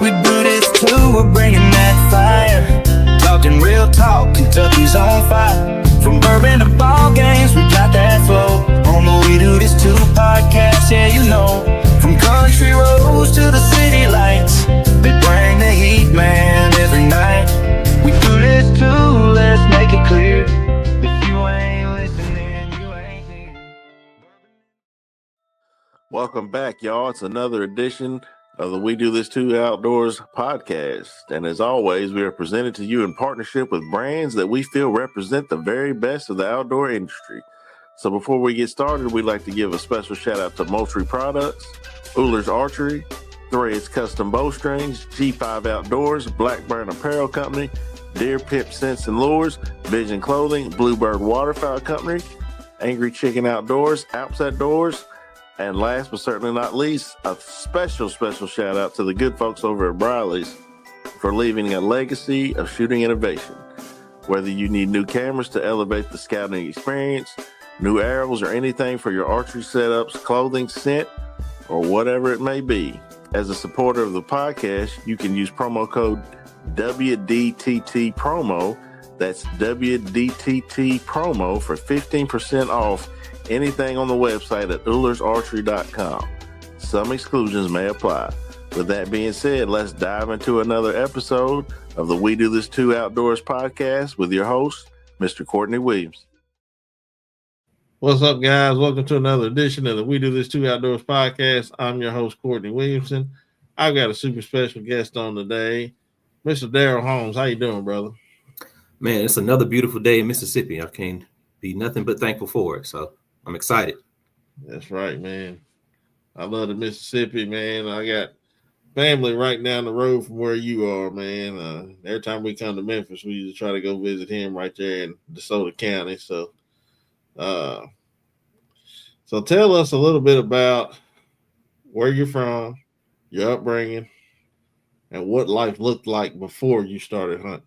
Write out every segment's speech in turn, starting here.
We do this too, we're bringing that fire. Talking real talk, Kentucky's on fire. From bourbon to ball games, we got that flow. On the We Do This Too podcast, yeah, you know. From country roads to the city lights, they bring the heat, man, every night. We do this too, let's make it clear. If you ain't listening, you ain't here. Welcome back, y'all. It's another edition of the We Do This Too Outdoors podcast. And as always, we are presented to you in partnership with brands that we feel represent the very best of the outdoor industry. So before we get started, we'd like to give a special shout out to Moultrie Products, Ullers Archery, Threads Custom Bowstrings, G5 Outdoors, Blackburn Apparel Company, Deer Pip Scents and Lures, Vision Clothing, Bluebird Waterfowl Company, Angry Chicken Outdoors, Alps Outdoors, and last but certainly not least, a special shout out to the good folks over at Briley's for leaving a legacy of shooting innovation. Whether you need new cameras to elevate the scouting experience, new arrows, or anything for your archery setups, clothing, scent, or whatever it may be, as a supporter of the podcast, you can use promo code WDTT promo. That's WDTT promo for 15% off anything on the website at ullersarchery.com. Some exclusions may apply. With that being said, let's dive into another episode of the We Do This Too Outdoors podcast with your host, Mr. Courtney Williams. What's up, guys? Welcome to another edition of the We Do This Too Outdoors podcast. I'm your host, Courtney Williamson. I've got a super special guest on today, Mr. Darryl Holmes. How you doing, brother? Man, it's another beautiful day in Mississippi. I can't be nothing but thankful for it. So I'm excited. That's right, man. I love the Mississippi, man. I got family right down the road from where you are, man. Every time we come to Memphis, we usually try to go visit him right there in DeSoto County. So tell us a little bit about where you're from, your upbringing, and what life looked like before you started hunting.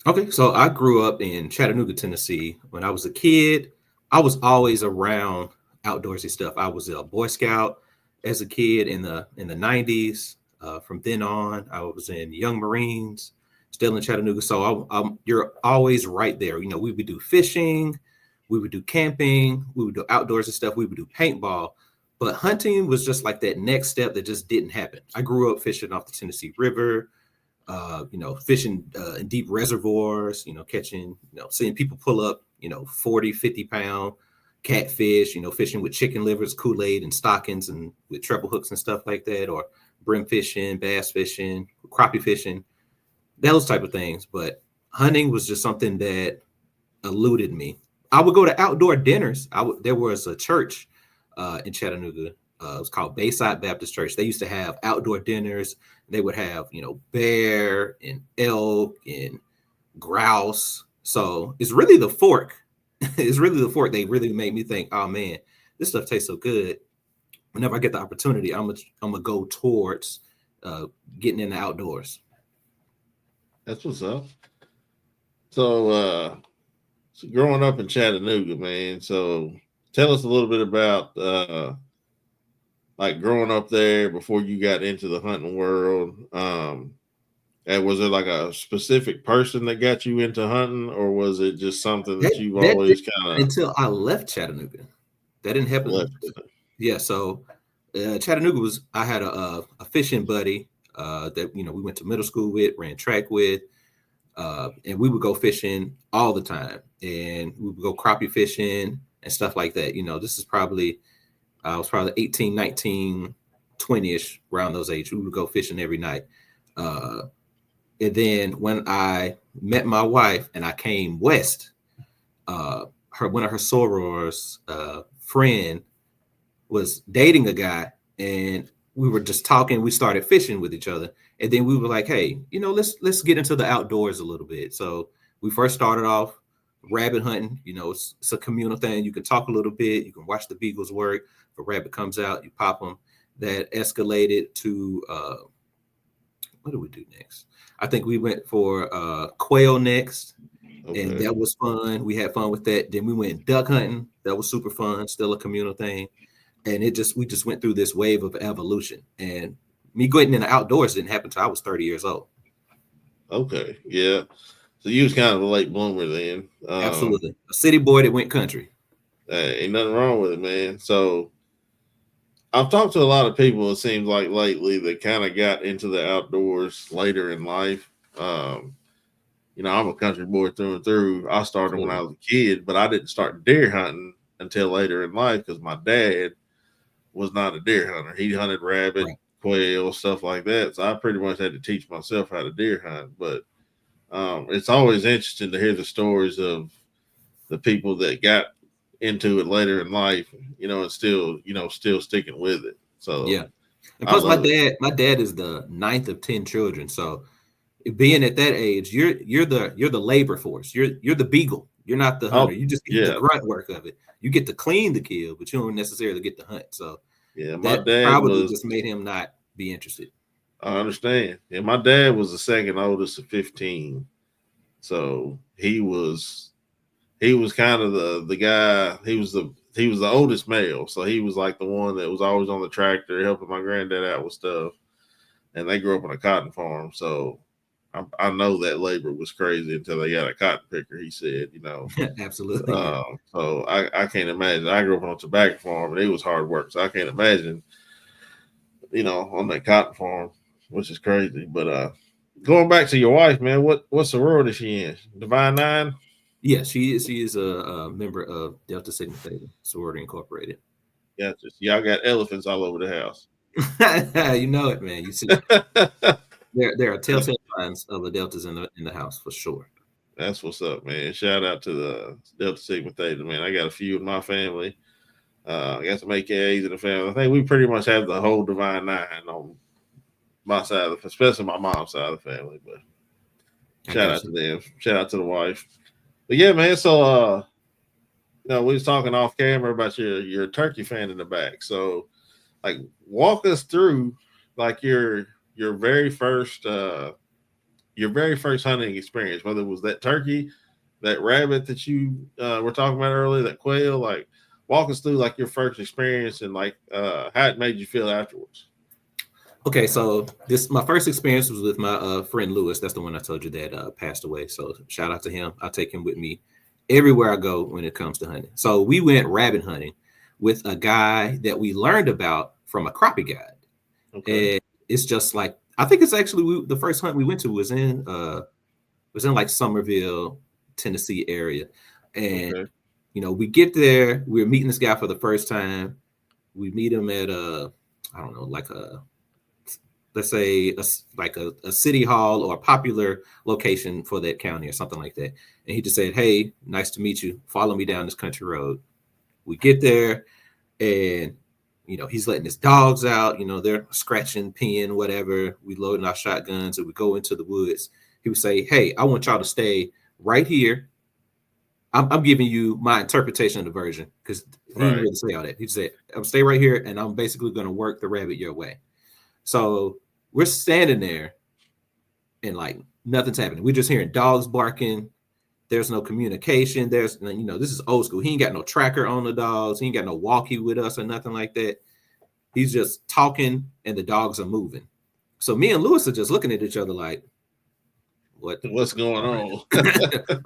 Okay, so I grew up in Chattanooga, Tennessee. When I was a kid, I was always around outdoorsy stuff. I was a Boy Scout as a kid in the 90s. From then on, I was in Young Marines, still in Chattanooga. So you're always right there. You know, we would do fishing, we would do camping, we would do outdoorsy stuff, we would do paintball. But hunting was just like that next step that just didn't happen. I grew up fishing off the Tennessee River, fishing in deep reservoirs, catching, seeing people pull up, 40, 50 pound catfish, fishing with chicken livers, Kool-Aid and stockings and with treble hooks and stuff like that, or brim fishing, bass fishing, crappie fishing, those type of things. But hunting was just something that eluded me. I would go to outdoor dinners. There was a church in Chattanooga. It was called Bayside Baptist Church. They used to have outdoor dinners. They would have, bear and elk and grouse. So it's really the fork. It's really the fork. They really made me think, oh man, this stuff tastes so good. Whenever I get the opportunity, I'm gonna go towards getting in the outdoors. That's what's up. So growing up in Chattanooga, man. So tell us a little bit about like growing up there before you got into the hunting world. And was it like a specific person that got you into hunting, or was it just something that you've always kind of until I left Chattanooga? That didn't happen. Yeah, so Chattanooga I had a fishing buddy that we went to middle school with, ran track with, and we would go fishing all the time, and we would go crappie fishing and stuff like that. This is probably I was probably 18, 19, 20-ish, around those age. We would go fishing every night. And then when I met my wife and I came west, one of her sorors friend was dating a guy, and we were just talking. We started fishing with each other, and then we were like, "Hey, let's get into the outdoors a little bit." So we first started off rabbit hunting. It's a communal thing. You can talk a little bit. You can watch the beagles work. If a rabbit comes out, you pop them. That escalated to what did we do next? I think we went for quail next, and that was fun. We had fun with that. Then we went duck hunting. That was super fun. Still a communal thing, and we just went through this wave of evolution. And me going in the outdoors didn't happen until I was 30 years old. Okay, yeah. So you was kind of a late bloomer then. Absolutely. A city boy that went country. Ain't nothing wrong with it, man. So I've talked to a lot of people, it seems like lately, that kind of got into the outdoors later in life. I'm a country boy through and through. I started when I was a kid, but I didn't start deer hunting until later in life because my dad was not a deer hunter. He hunted rabbit, quail, stuff like that. So I pretty much had to teach myself how to deer hunt. But it's always interesting to hear the stories of the people that got into it later in life, and still sticking with it. So yeah. And plus my dad is the 9th of 10 children. So being at that age, you're the labor force. You're the beagle. You're not the hunter. You just get the grunt work of it. You get to clean the kill, but you don't necessarily get to hunt. So yeah, my that dad probably just made him not be interested. I understand. And my dad was the second oldest of 15. So he was kind of the guy. He was the oldest male. So he was like the one that was always on the tractor helping my granddad out with stuff. And they grew up on a cotton farm. So I know that labor was crazy until they got a cotton picker, he said, Absolutely. So I can't imagine. I grew up on a tobacco farm and it was hard work. So I can't imagine, on that cotton farm, which is crazy. But going back to your wife, man, what sorority is she in? Divine Nine? Yeah, she is a member of Delta Sigma Theta Sorority Incorporated. Yeah, y'all got elephants all over the house. You know it, man. You see, there are telltale signs of the deltas in the house for sure. That's what's up, man. Shout out to the Delta Sigma Theta, man. I got a few in my family. I got some AKAs in the family. I think we pretty much have the whole Divine Nine on my side, especially my mom's side of the family. But shout out to them. Shout out to the wife. But yeah, man. So we was talking off camera about your turkey fan in the back. So like walk us through like your very first hunting experience, whether it was that turkey, that rabbit that you were talking about earlier, that quail. Like walk us through like your first experience and like how it made you feel afterwards. Okay, so my first experience was with my friend Lewis. That's the one I told you that passed away. So shout out to him. I take him with me everywhere I go when it comes to hunting. So we went rabbit hunting with a guy that we learned about from a crappie guide. Okay. And it's just like, I think it's actually the first hunt we went to was in like Somerville, Tennessee area. And we get there, we're meeting this guy for the first time. We meet him at let's say a city hall or a popular location for that county or something like that. And he just said, "Hey, nice to meet you. Follow me down this country road." We get there and, he's letting his dogs out, they're scratching, peeing, whatever. We loading our shotguns and we go into the woods. He would say, "Hey, I want y'all to stay right here. I'm giving you my interpretation of the version," because he didn't really say all that. He said, "I'm stay right here and I'm basically going to work the rabbit your way." So we're standing there and like nothing's happening. We're just hearing dogs barking. There's no communication. This is old school. He ain't got no tracker on the dogs. He ain't got no walkie with us or nothing like that. He's just talking and the dogs are moving. So me and Lewis are just looking at each other like, what's going on?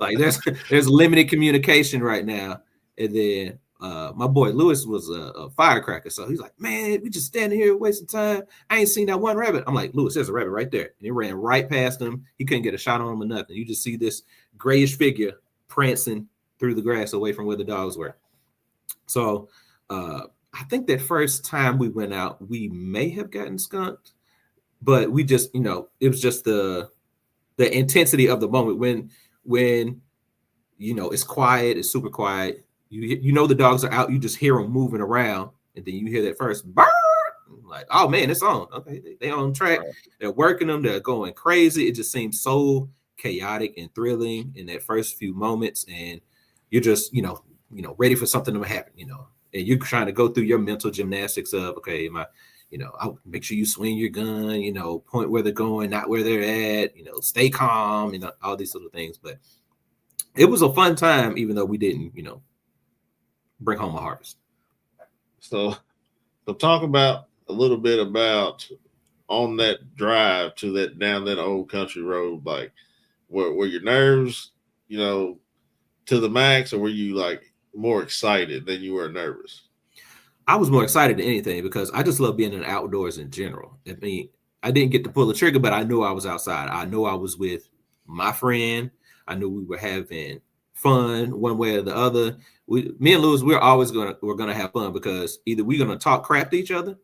Like there's limited communication right now. And then my boy Lewis was a firecracker. So he's like, "Man, we just standing here wasting time. I ain't seen that one rabbit." I'm like, "Lewis, there's a rabbit right there." And he ran right past him. He couldn't get a shot on him or nothing. You just see this grayish figure prancing through the grass away from where the dogs were. So I think that first time we went out, we may have gotten skunked, but we just, it was just the intensity of the moment when it's quiet, it's super quiet. The dogs are out. You just hear them moving around, and then you hear that first burr. Like, oh man, it's on. Okay, they on track. Right. They're working them. They're going crazy. It just seems so chaotic and thrilling in that first few moments, and you're just ready for something to happen. And you're trying to go through your mental gymnastics of, okay, I'll make sure you swing your gun. Point where they're going, not where they're at. Stay calm. All these little things. But it was a fun time, even though we didn't, bring home a harvest. So talk about a little bit about on that drive to that down that old country road, like were your nerves, you know, to the max, or were you like more excited than you were nervous? I was more excited than anything because I just love being in the outdoors in general. I mean, I didn't get to pull the trigger, but I knew I was outside. I knew I was with my friend. I knew we were having fun one way or the other. Me and Lewis, we're gonna have fun because either we're gonna talk crap to each other,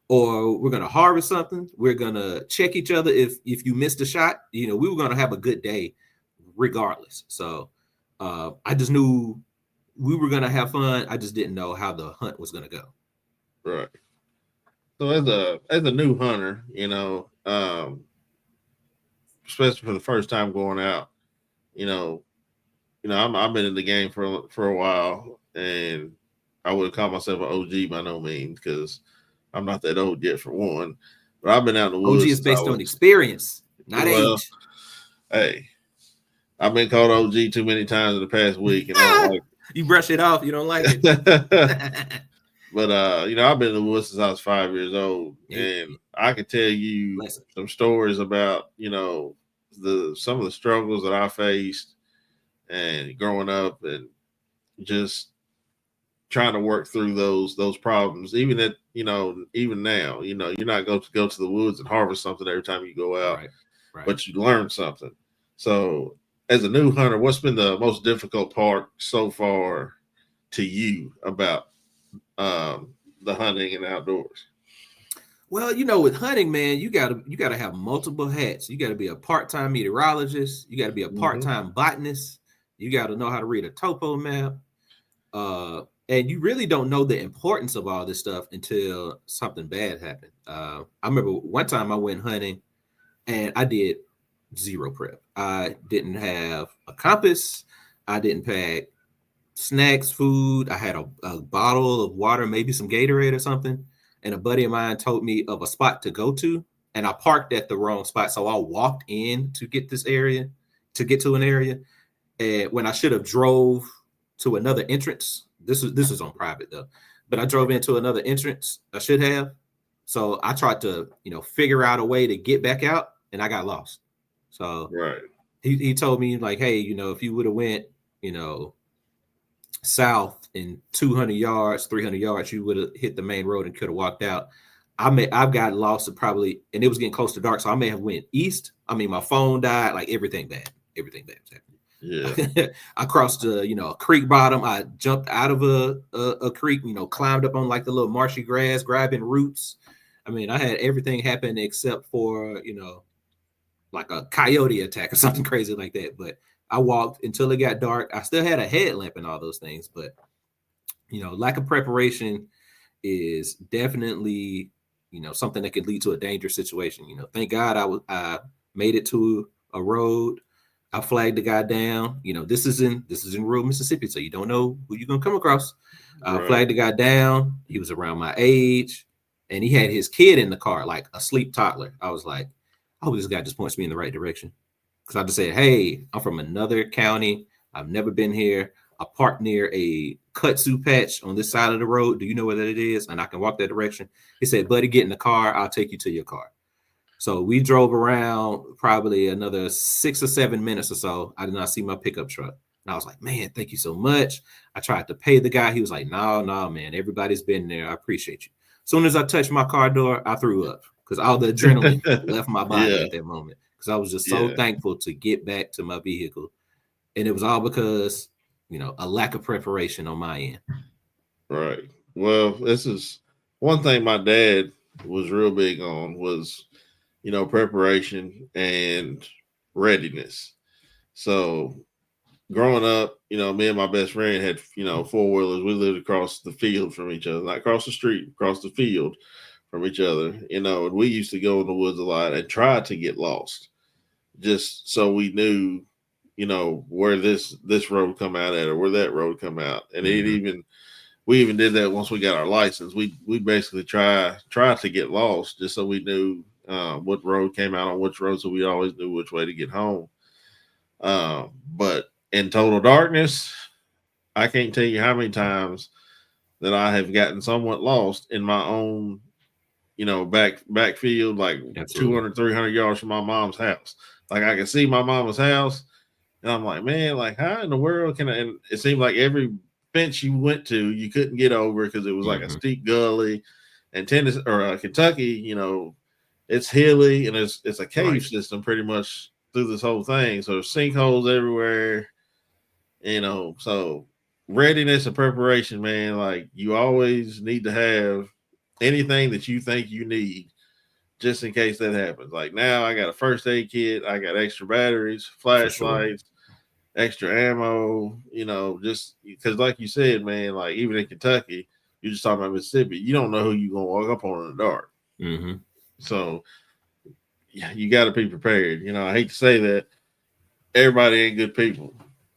or we're gonna harvest something. We're gonna check each other if you missed a shot. You know, we were gonna have a good day regardless. So I just knew we were gonna have fun. I just didn't know how the hunt was gonna go. Right. So as a new hunter, especially for the first time going out, you know, I've been in the game for a while, and I would call myself an OG by no means because I'm not that old yet for one. But I've been out in the OG woods is since I based on was experience, not well. age. Hey, I've been called OG too many times in the past week, and I don't like You brush it off. You don't like it. it. But I've been in the woods since I was 5 years old, Yeah, and I could tell you bless it. some stories about some of the struggles that I faced and growing up, and just trying to work through those problems. Even now, you're not going to go to the woods and harvest something every time you go out, Right, right. but you learn something. So, as a new hunter, what's been the most difficult part so far to you about the hunting and outdoors? Well, with hunting, man, you gotta have multiple hats. You gotta be a part-time meteorologist. You gotta be a Mm-hmm. part-time botanist. You gotta know how to read a topo map. And you really don't know the importance of all this stuff until something bad happened. I remember one time I went hunting and I did zero prep. I didn't have a compass. I didn't pack snacks, food. I had a bottle of water, maybe some Gatorade or something. And a buddy of mine told me of a spot to go to. And I parked at the wrong spot. So I walked in to get to an area. And when I should have drove to another entrance, this was on private though, but I drove into another entrance. I should have. So I tried to, figure out a way to get back out, and I got lost. So Right. he told me like, hey, if you would have went, south in 200 yards, 300 yards, you would have hit the main road and could have walked out. I've got lost at probably, and it was getting close to dark, so I may have went east. I mean, my phone died, like everything bad was happening. Yeah. I crossed a creek bottom. I jumped out of a creek, climbed up on like the little marshy grass, grabbing roots. I mean, I had everything happen except for, like a coyote attack or something crazy like that. But I walked until it got dark. I still had a headlamp and all those things, but lack of preparation is definitely, something that could lead to a dangerous situation. Thank God I made it to a road. I flagged the guy down. This is in rural Mississippi, so you don't know who you're gonna come across. Right. Flagged the guy down. He was around my age, and he had his kid in the car, like a sleep toddler. I was like, I hope this guy just points me in the right direction, because I just said, hey, I'm from another county. I've never been here. I parked near a kudzu patch on this side of the road. Do you know where that it is? And I can walk that direction. He said, buddy, get in the car. I'll take you to your car. So we drove around probably another 6 or 7 minutes or so. I did not see my pickup truck. And I was like, man, thank you so much. I tried to pay the guy. He was like, no, man, everybody's been there. I appreciate you. As soon as I touched my car door, I threw up because all the adrenaline left my body Yeah. at that moment. Because I was just so thankful to get back to my vehicle. And it was all because, a lack of preparation on my end. Right. Well, this is one thing my dad was real big on was, preparation and readiness. So growing up, me and my best friend had, 4-wheelers. We lived across the field from each other, not across the street, across the field from each other, and we used to go in the woods a lot and try to get lost just so we knew, where this road come out at or where that road come out. And we even did that once we got our license. We basically try to get lost just so we knew what road came out on which road, so we always knew which way to get home. But in total darkness, I can't tell you how many times that I have gotten somewhat lost in my own backfield, like Absolutely. 200, 300 yards from my mom's house. Like I can see my mama's house, and I'm like, man, like how in the world can I? And it seemed like every fence you went to, you couldn't get over because it was like a Mm-hmm. steep gully. And Tennessee or Kentucky, it's hilly and it's a cave Right. system pretty much through this whole thing. So there's sinkholes everywhere, So readiness and preparation, man. Like you always need to have anything that you think you need just in case that happens. Like now, I got a first aid kit, I got extra batteries, For sure. flashlights, extra ammo. Just because, like you said, man, like even in Kentucky, you're just talking about Mississippi. You don't know who you're gonna walk up on in the dark, Mm-hmm. so yeah, you got to be prepared. I hate to say that everybody ain't good people.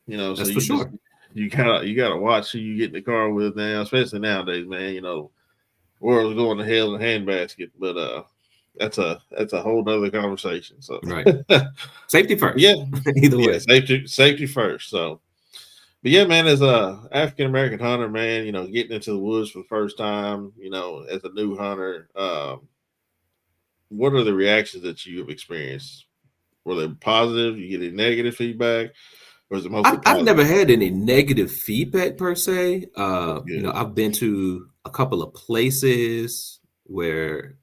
So That's for sure. you gotta watch who you get in the car with now, especially nowadays, man. World's going to hell in a handbasket, but that's a whole nother conversation. So Right. Safety first. yeah, Either yeah, way. safety first. So, but yeah, man, as a African American hunter, man, getting into the woods for the first time, as a new hunter, what are the reactions that you have experienced? Were they positive? You get any negative feedback, or is it mostly I've never positive? had any negative feedback per se. That's good. I've been to a couple of places where,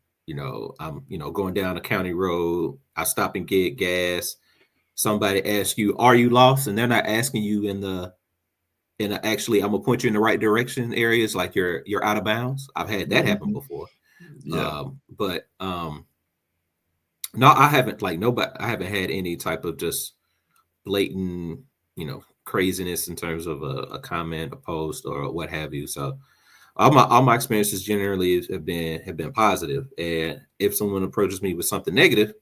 I'm, going down a county road. I stop and get gas. Somebody asks you, "Are you lost?" And they're not asking you actually, I'm gonna point you in the right direction areas like you're out of bounds. I've had that happen Mhm. before. Yeah. But no, I haven't like nobody. I haven't had any type of just blatant, craziness in terms of a comment, a post, or what have you. So all my experiences generally have been positive. And if someone approaches me with something negative,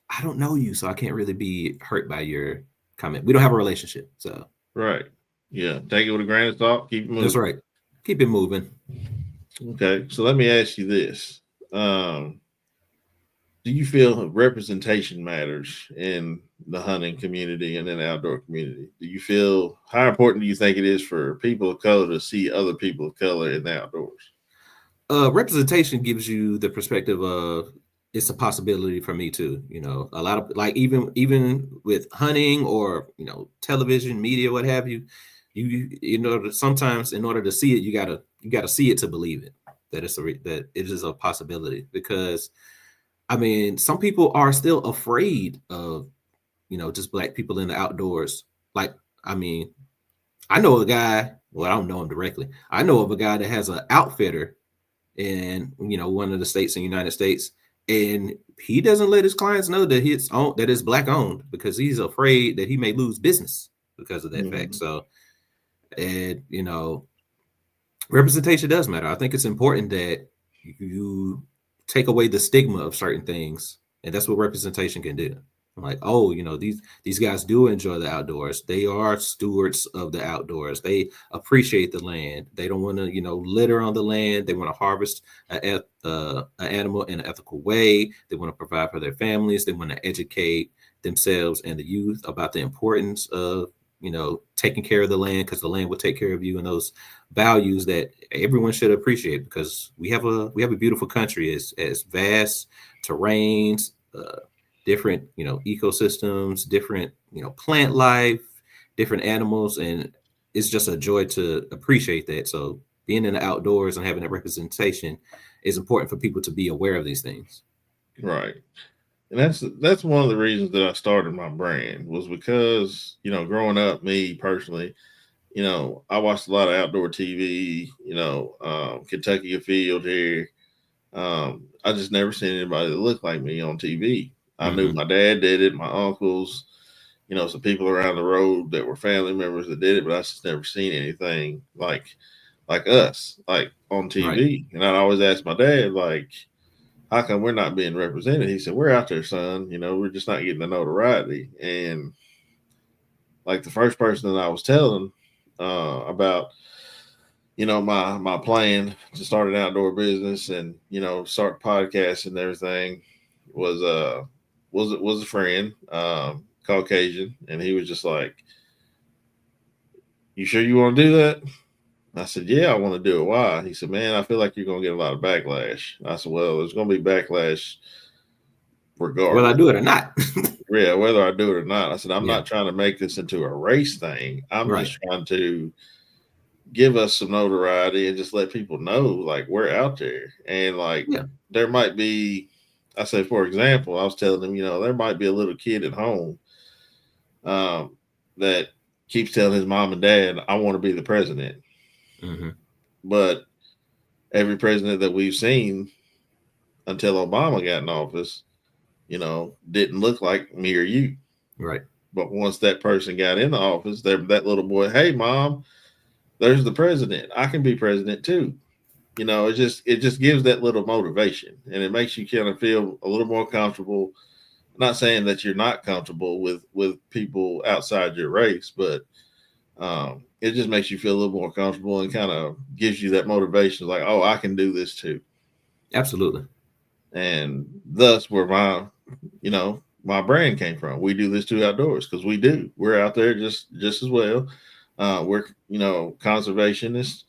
I don't know you, so I can't really be hurt by your comment. We don't have a relationship, so Right. Yeah. Take it with a grain of salt. Keep it that's moving. right. Keep it moving. Okay. So let me ask you this. Do you feel representation matters in the hunting community and in the outdoor community? Do you feel how important do you think it is for people of color to see other people of color in the outdoors? Representation gives you the perspective of it's a possibility for me too. A lot of like even with hunting or television, media, what have you, sometimes in order to see it, you gotta see it to believe it that that it is a possibility. Because I mean, some people are still afraid of just black people in the outdoors. Like, I mean, I know a guy. Well, I don't know him directly. I know of a guy that has an outfitter in one of the states in the United States, and he doesn't let his clients know that it's black owned because he's afraid that he may lose business because of that fact. Mhm. So, and representation does matter. I think it's important that you take away the stigma of certain things, and that's what representation can do. Like, oh, these guys do enjoy the outdoors. They are stewards of the outdoors. They appreciate the land. They don't want to, litter on the land. They want to harvest an animal in an ethical way. They want to provide for their families. They want to educate themselves and the youth about the importance of taking care of the land, because the land will take care of you, and those values that everyone should appreciate, because we have a beautiful country. As vast terrains, different ecosystems, different plant life, different animals, and it's just a joy to appreciate that. So being in the outdoors and having that representation is important for people to be aware of these things. Right. And that's one of the reasons that I started my brand was because, growing up, me personally, I watched a lot of outdoor TV, Kentucky Afield here. I just never seen anybody that looked like me on TV. I knew Hmm. my dad did it, my uncles, some people around the road that were family members that did it, but I just never seen anything like us, like on Right. TV. And I'd always ask my dad, like, how come we're not being represented? He said, we're out there, son. We're just not getting the notoriety. And like the first person that I was telling about, my plan to start an outdoor business and start podcasts and everything was was a friend, Caucasian, and he was just like, "You sure you want to do that?" I said, yeah, I want to do it. Why? He said, man, I feel like you're going to get a lot of backlash. I said, well, there's going to be backlash Whether I regardless. do it or not. Yeah, whether I do it or not. I said, I'm Yeah. not trying to make this into a race thing. I'm Right. just trying to give us some notoriety and just let people know, like, we're out there. And, like, Yeah. there might be, I say, for example, I was telling them, there might be a little kid at home that keeps telling his mom and dad, I want to be the president. Mm-hmm. But every president that we've seen until Obama got in office, didn't look like me or you. Right. But once that person got in the office, that little boy, hey mom, there's the president. I can be president too. It just gives that little motivation, and it makes you kind of feel a little more comfortable. I'm not saying that you're not comfortable with people outside your race, but it just makes you feel a little more comfortable and kind of gives you that motivation, like, oh, I can do this too. Absolutely. And thus where my brand came from. We do this too outdoors because we're out there just as well. We're conservationists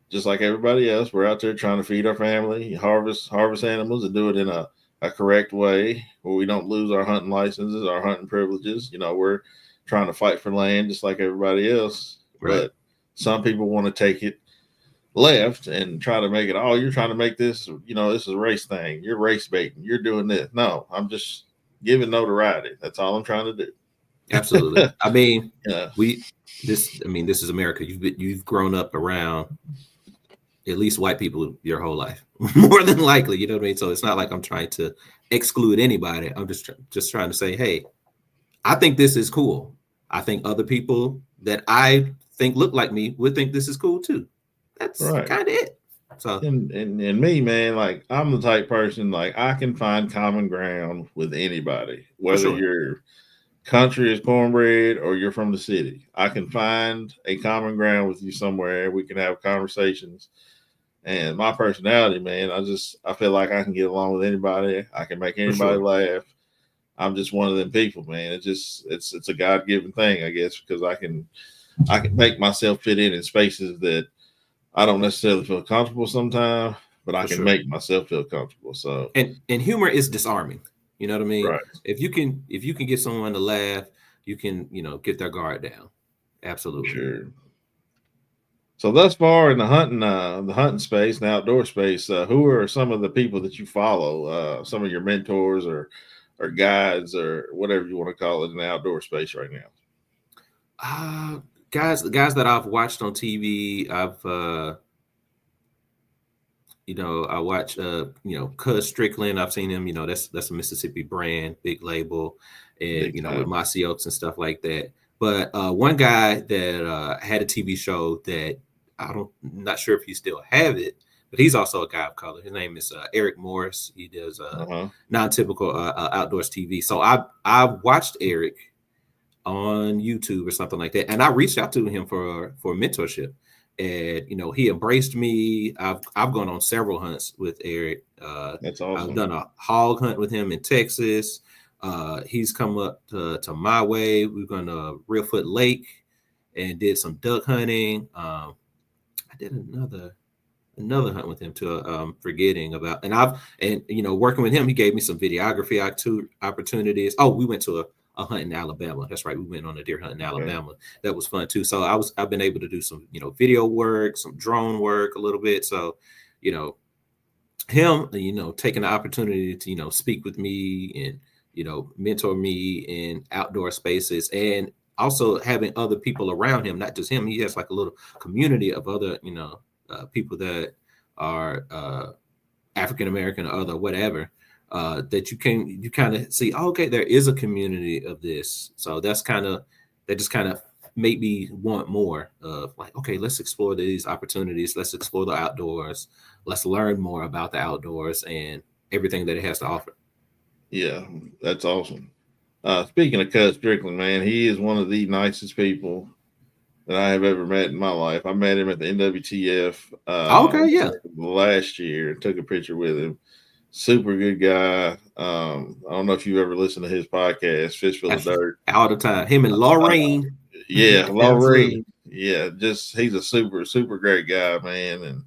just like everybody else. We're out there trying to feed our family, harvest animals, and do it in a correct way where we don't lose our hunting licenses, our hunting privileges. We're trying to fight for land just like everybody else. Right. But some people want to take it left and try to make it, oh, you're trying to make this, this is a race thing. You're race baiting. You're doing this. No, I'm just giving notoriety. That's all I'm trying to do. Absolutely. I mean, Yeah. this is America. You've grown up around at least white people your whole life, more than likely. You know what I mean? So it's not like I'm trying to exclude anybody. I'm just trying to say, hey, I think this is cool. I think other people that I think look like me would think this is cool too. That's Right. kind of it. So and me, man, like I'm the type person, like I can find common ground with anybody, whether sure. your country is cornbread or you're from the city. I can find a common ground with you somewhere. We can have conversations. And my personality, man, I feel like I can get along with anybody. I can make anybody laugh. I'm just one of them people, man. It's a God-given thing, I guess, because I can make myself fit in spaces that I don't necessarily feel comfortable sometimes, but I can make myself feel comfortable. So and humor is disarming. You know what I mean? Right. If you can get someone to laugh, you can, get their guard down. Absolutely. Sure. So thus far in the hunting space, the outdoor space, who are some of the people that you follow? Some of your mentors or guides or whatever you want to call it in the outdoor space right now? Guys that I've watched on TV, I watch Cuz Strickland. I've seen him, that's a Mississippi brand, big label, and with Mossy Oaks and stuff like that. But one guy that had a TV show that not sure if he still have it, but he's also a guy of color. His name is Eric Morris. He does non-typical outdoors TV. So I watched Eric on YouTube or something like that, and I reached out to him for mentorship, and he embraced me. I've gone on several hunts with Eric. That's awesome. I've done a hog hunt with him in Texas. He's come up to my way. We've gone to Reelfoot Lake and did some duck hunting. I did another hunt with him too. Forgetting about, and working with him, he gave me some videography opportunities. Oh, we went to a hunt in Alabama. That's right. We went on a deer hunt in Alabama. Okay. That was fun too. So I've been able to do some, video work, some drone work a little bit. So, him, taking the opportunity to, speak with me and, mentor me in outdoor spaces, and also having other people around him, not just him. He has like a little community of other, people that are African American or other whatever. That you kind of see, okay, there is a community of this. So that just kind of made me want more of like, okay, let's explore these opportunities. Let's explore the outdoors. Let's learn more about the outdoors and everything that it has to offer. Yeah, that's awesome. Speaking of Cuz Strickland, man, he is one of the nicest people that I have ever met in my life. I met him at the NWTF last year and took a picture with him. Super good guy. I don't know if you ever listened to his podcast, Fistful of Dirt. All the time. Him and Lorraine. Yeah, Lorraine. yeah, just he's a super great guy, man. And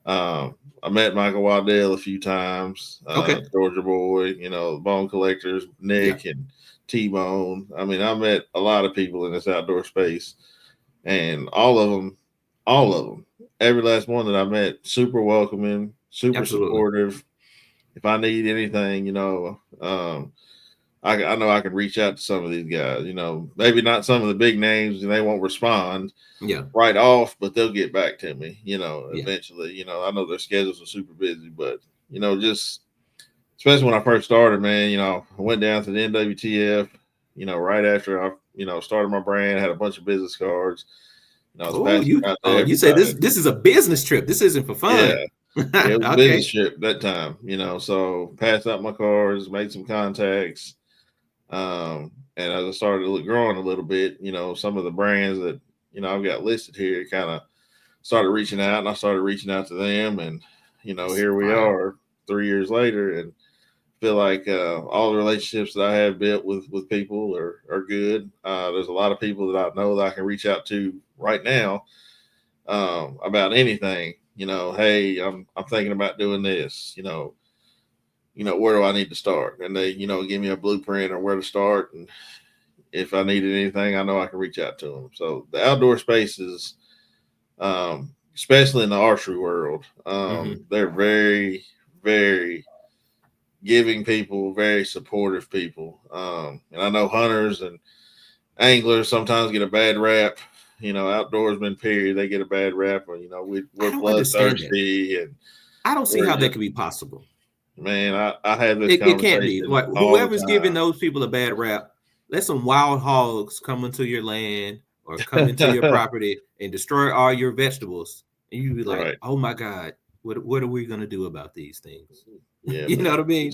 I met Michael Waddell a few times, Okay. Georgia boy, you know, Bone Collectors, Yeah. Nick and T-Bone. I mean, I met a lot of people in this outdoor space, and all of them, every last one that I met, super welcoming, super Absolutely. supportive. If I need anything, you know, I know I can reach out to some of these guys. You know, maybe not some of the big names, and they won't respond Yeah. right off, but they'll get back to me. You know, Yeah. eventually. You know, I know their schedules are super busy, but you know, just especially when I first started, man. You know, I went down to the NWTF. You know, right after I started my brand, had a bunch of business cards. You know, I was Oh, passing them out to you say everybody. this is a business trip. This isn't for Yeah, fun. yeah, it was a Okay. business trip that time. You know, so passed out my cards, made some contacts. And as I started growing a little bit, you know, some of the brands that, you know, I've got listed here kind of started reaching out, and I started reaching out to them. And, you know, That's here we fire. are 3 years later, and feel like all the relationships that I have built with people are good. There's a lot of people that I know that I can reach out to right now about anything. You know, hey, I'm thinking about doing this. Where do I need to start? And they, give me a blueprint or where to start. And if I needed anything, I know I can reach out to them. So the outdoor spaces, especially in the archery world, they're very, very giving people, very supportive people. And I know hunters and anglers sometimes get a bad rap. You know, outdoorsmen, period, they get a bad rap. Or, I we're don't understand that. bloodthirsty and I don't see we're how that just, could be possible. man, I have this It can't be. conversation Like all the whoever's giving time. those people a bad rap, let some wild hogs come into your land or come into your property and destroy all your vegetables. And you be like, Right. oh my God, what are we gonna do about these things? Yeah, You know what I man.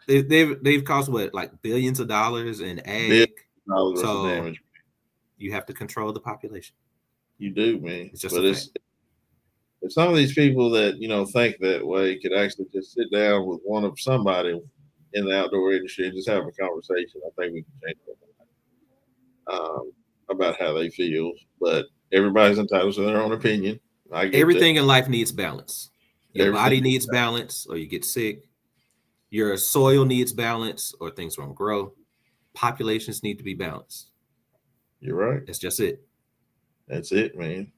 mean? They've cost what, like billions of dollars in $1 ag. billion worth of So damage. you have to control the population. You do, man. It's just a But fact. if some of these people that think that way could actually just sit down with somebody in the outdoor industry and just have a conversation, I think we can change about how they feel. But everybody's entitled to their own opinion. I get that. Everything in life needs balance. Your Everything. body needs balance or you get sick. Your soil needs balance or things won't grow. Populations need to be balanced. You're right. That's just it. That's it, man.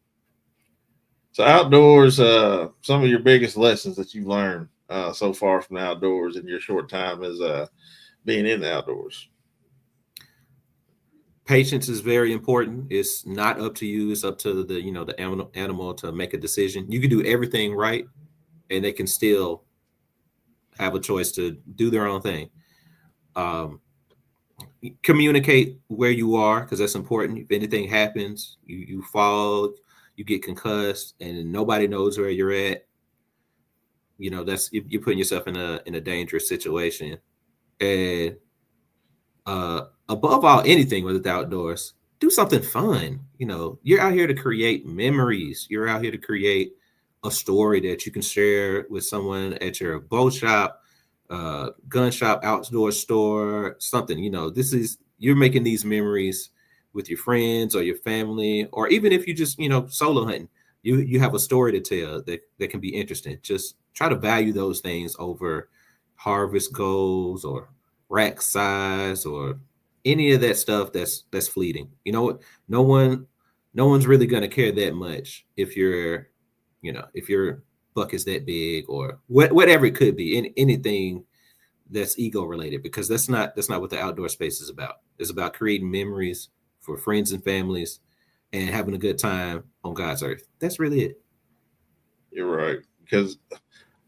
So outdoors, some of your biggest lessons that you've learned so far from the outdoors in your short time is being in the outdoors. Patience is very important. It's not up to you. It's up to the animal to make a decision. You can do everything right, and they can still have a choice to do their own thing. Communicate where you are because that's important. If anything happens, you fall, you get concussed, and nobody knows where you're at. That's you're putting yourself in a dangerous situation. And above all, anything with the outdoors, do something fun. You're out here to create memories. You're out here to create a story that you can share with someone at your bow shop, gun shop, outdoor store, something. You're making these memories with your friends or your family, or even if you just solo hunting, you have a story to tell that can be interesting. Just try to value those things over harvest goals or rack size or any of that stuff that's fleeting. No one's really going to care that much if your buck is that big or whatever it could be, anything that's ego related, because that's not what the outdoor space is about. It's about creating memories for friends and families and having a good time on God's earth. That's really it. You're right. Because I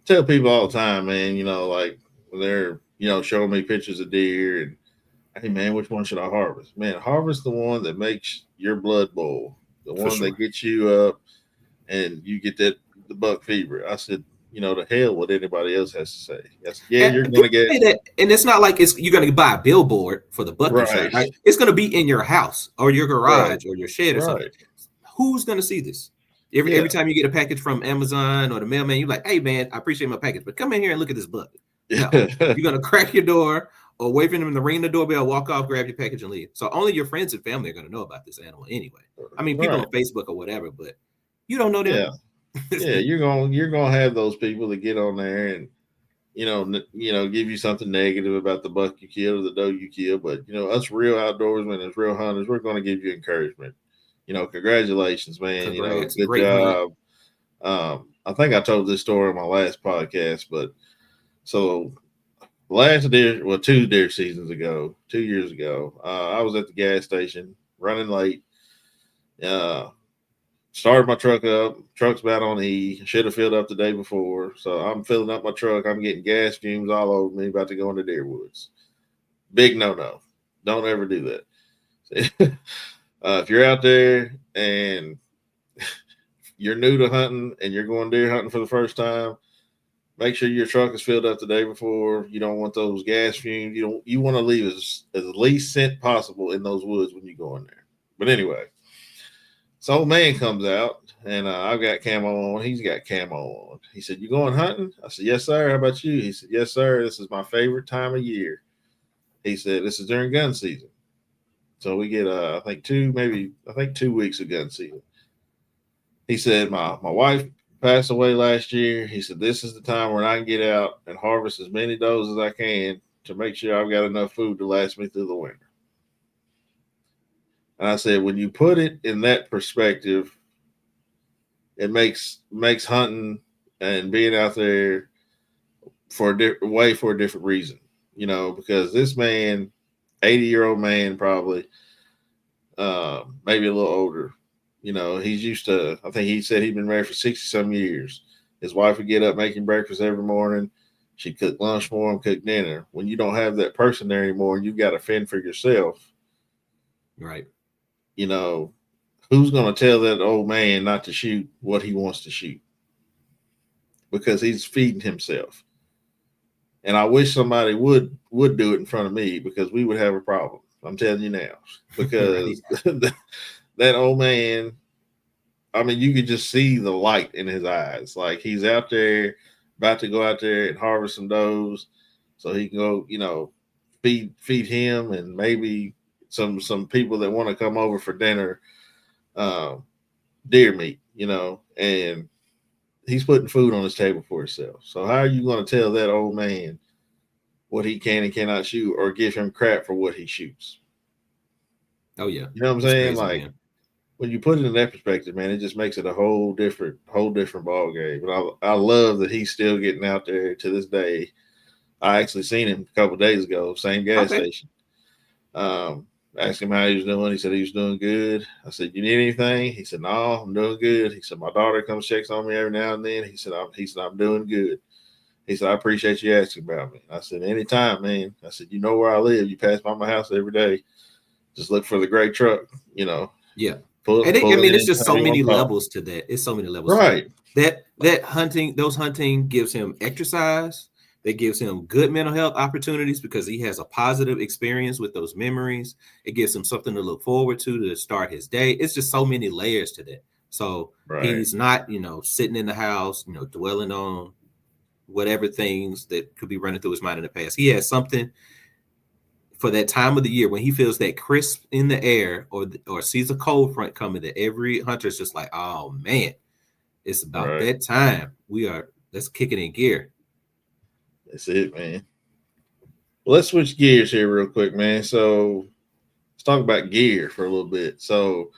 tell people all the time, man, like when they're, showing me pictures of deer and, hey, man, which one should I harvest? Man, harvest the one that makes your blood boil, the For one that sure. gets you up and you get the buck fever. I said, to hell what anybody else has to say. I said, yeah, you're And going to people get say that, and it's not like you're going to buy a billboard for the buck you shot, right, right? It's going to be in your house or your right, garage or your shed or something. right. Who's going to see this? Every time you get a package from Amazon or the mailman, you're like, hey, man, I appreciate my package, but come in here and look at this buck. No, you're going to crack your door or waving them in the ring the doorbell, walk off, grab your package, and leave. So only your friends and family are going to know about this animal anyway. I mean, people Right. on Facebook or whatever, but you don't know them. Yeah. Yeah. You're gonna have those people that get on there and give you something negative about the buck you killed or the doe you killed. But us real outdoorsmen, as real hunters, we're going to give you encouragement. Congratulations, man. Congrats, Good great hunt. job. I think I told this story on my last podcast, but so last deer, well, 2 deer seasons ago, 2 years ago, I was at the gas station running late. Uh, Started my truck up. Truck's about on E. Should have filled up the day before. So I'm filling up my truck. I'm getting gas fumes all over me, about to go into deer woods. Big no. Don't ever do that. If you're out there and you're new to hunting and you're going deer hunting for the first time, make sure your truck is filled up the day before. You don't want those gas fumes. You want to leave as least scent possible in those woods when you go in there. But anyway, this old man comes out and I've got camo on. He's got camo on. He said, "You going hunting?" I said, "Yes, sir. How about you?" He said, "Yes, sir. This is my favorite time of year." He said, "This is during gun season." So we get, I think 2 weeks of gun season. He said, my wife passed away last year. He said, "This is the time where I can get out and harvest as many does as I can to make sure I've got enough food to last me through the winter." And I said, when you put it in that perspective, it makes hunting and being out there for a different reason, because this man, 80-year-old man, probably, maybe a little older, he's used to, I think he said he'd been married for 60 some years. His wife would get up making breakfast every morning. She'd cook lunch for him, cook dinner. When you don't have that person there anymore and you've got to fend for yourself, Right. Who's going to tell that old man not to shoot what he wants to shoot? Because he's feeding himself. And I wish somebody would do it in front of me, because we would have a problem. I'm telling you now. Because that old man, I mean, you could just see the light in his eyes. Like he's out there, about to go out there and harvest some does so he can go, feed him and maybe some people that want to come over for dinner, deer meat, and he's putting food on his table for himself. So how are you going to tell that old man what he can and cannot shoot, or give him crap for what he shoots? Oh yeah. You know what I'm That's saying? crazy, Like, man. when you put it in that perspective, man, it just makes it a whole different ball game. But I love that he's still getting out there to this day. I actually seen him a couple of days ago, same gas Okay. station. Asked him how he was doing. He said he was doing good. I said, "You need anything?" He said, "No, I'm doing good." He said, "My daughter comes checks on me every now and then." He said, I'm doing good." He said, "I appreciate you asking about me." I said, "Anytime, man." I said, "You know where I live. You pass by my house every day. Just look for the gray truck, Yeah. pull And it it's just anytime so you many want to talk." levels to that. It's so many levels to Right. that hunting. Those hunting gives him exercise. That gives him good mental health opportunities because he has a positive experience with those memories. It gives him something to look forward to start his day. It's just so many layers to that. So Right. he's not, sitting in the house, dwelling on whatever things that could be running through his mind in the past. He has something for that time of the year when he feels that crisp in the air or sees a cold front coming, that every hunter's just like, oh man, it's about Right. that time. Let's kick it in gear. That's it, man. Well, let's switch gears here real quick, man. So let's talk about gear for a little bit. So,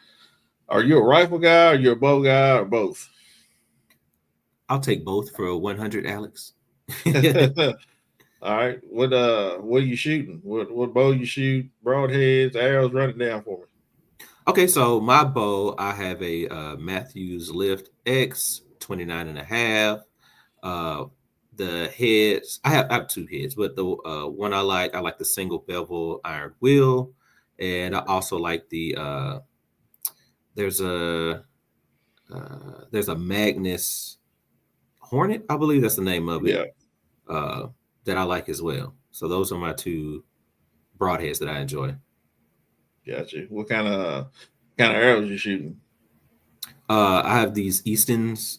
are you a rifle guy, or you a bow guy, or both? I'll take both for 100, Alex. All right. What are you shooting? What bow you shoot? Broadheads, arrows? Run it down for me. Okay, so my bow, I have a Matthews Lift X 29 and a half. The heads, I have two heads, but the one I like the single bevel iron wheel, and I also like the there's a Magnus Hornet, I believe that's the name of it. Yeah. That I like as well. So those are my two broadheads that I enjoy. Gotcha. What kind of arrows you shooting? I have these Easton's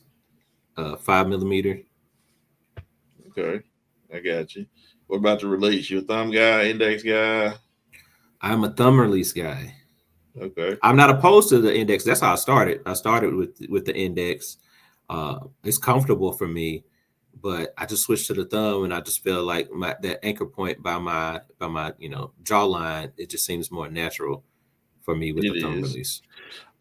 5mm. Okay, I got you. What about the release? You a thumb guy, index guy? I'm a thumb release guy. Okay. I'm not opposed to the index. That's how I started. I started with the index. It's comfortable for me, but I just switched to the thumb, and I just feel like that anchor point by my jawline. It just seems more natural for me with It the thumb is. release.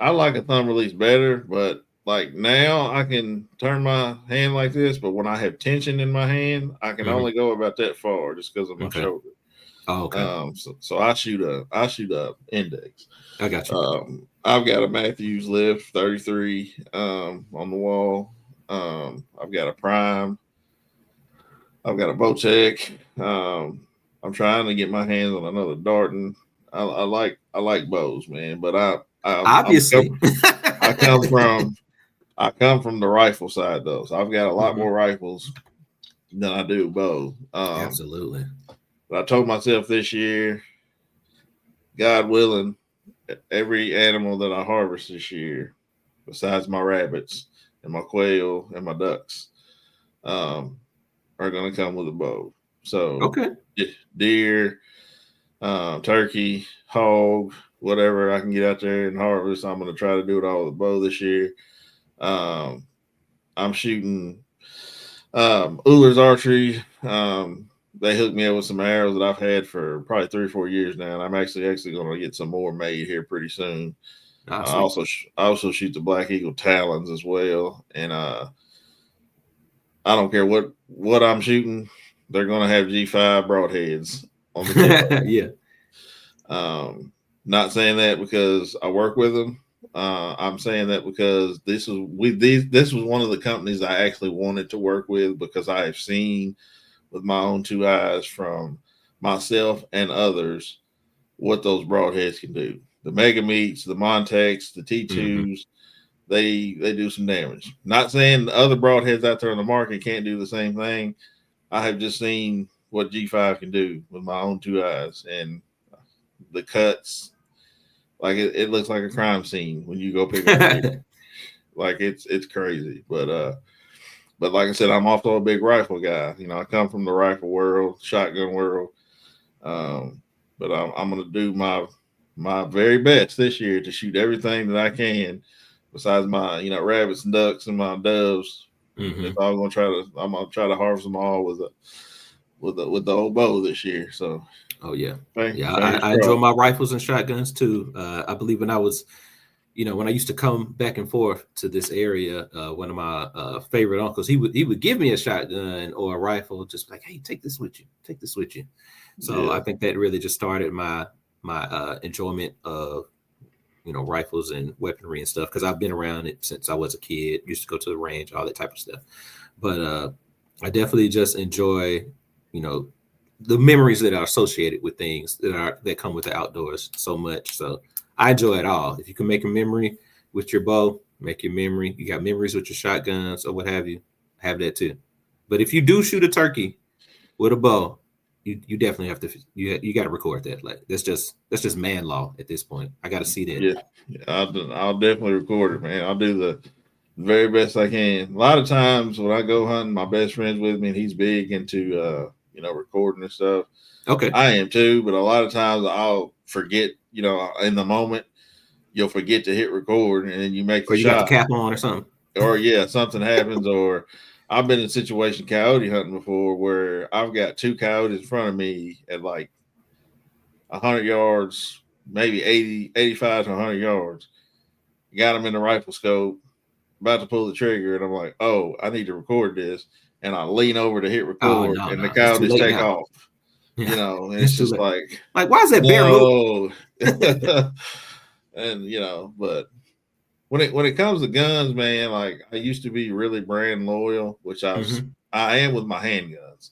I like a thumb release better, but like now I can turn my hand like this, but when I have tension in my hand, I can Mhm. only go about that far just because of my Okay. shoulder. Oh, okay. So I shoot a index. I got you. I've got a Matthews lift 33 on the wall. I've got a prime. I've got a Bowtech. I'm trying to get my hands on another Darton. I like bows, man, but Obviously. I come from I come from the rifle side though, so I've got a lot Mhm. more rifles than I do bows. Absolutely. But I told myself this year, God willing, every animal that I harvest this year, besides my rabbits and my quail and my ducks, um, are going to come with a bow. So Okay. deer, turkey, hog, whatever I can get out there and harvest, I'm going to try to do it all with a bow this year. Um, I'm shooting Ullers Archery. They hooked me up with some arrows that I've had for probably 3 or 4 years now, and I'm actually going to get some more made here pretty soon. Ah, I sweet. also shoot the Black Eagle Talons as well, and I don't care what I'm shooting, they're going to have G5 broadheads on the tip. Yeah. Not saying that because I work with them. I'm saying that because this was one of the companies I actually wanted to work with because I have seen with my own two eyes from myself and others what those broadheads can do. The Mega Meats, the Montex, the Mhm. T2s, they do some damage. Not saying the other broadheads out there on the market can't do the same thing. I have just seen what G5 can do with my own two eyes, and the cuts, like it looks like a crime scene when you go pick up a deer. Like it's crazy. But like I said, I'm also a big rifle guy. You know, I come from the rifle world, shotgun world. Um, but I'm gonna do my very best this year to shoot everything that I can. Besides my rabbits and ducks and my doves, it's Mhm. all I'm gonna try to harvest them all with the old bow this year. So Oh yeah. Yeah, fingers I enjoy crossed. my rifles and shotguns too. I believe when I was, when I used to come back and forth to this area, one of my favorite uncles, he would give me a shotgun or a rifle, just like, hey, take this with you, take this with you. So Yeah, I think that really just started my enjoyment of rifles and weaponry and stuff, because I've been around it since I was a kid. Used to go to the range, all that type of stuff. But I definitely just enjoy, you know, the memories that are associated with things that come with the outdoors so much. So I enjoy it all. If you can make a memory with your bow, make your memory. You got memories with your shotguns or what have you, have that too. But if you do shoot a turkey with a bow, you definitely have to you got to record that. Like that's just man law at this point. I got to see that. yeah. I'll definitely record it, man. I'll do the very best I can. A lot of times when I go hunting, my best friend's with me, and he's big into recording and stuff. Okay. I am too, but a lot of times I'll forget. In the moment, you'll forget to hit record, and then you make the Or you got the shot, cap on or something. or yeah, something happens, or I've been in a situation coyote hunting before where I've got two coyotes in front of me at like 100 yards, maybe 80, 85 to 100 yards. Got them in the rifle scope, about to pull the trigger, and I'm like, oh, I need to record this. And I lean over to hit Oh record, no, and the no, it's too coyotes late take now. off. Yeah, And it's it's too just late. like, Like, why is that bear moving? no. And but when it comes to guns, man, like I used to be really brand loyal, which Hmm. I am with my handguns.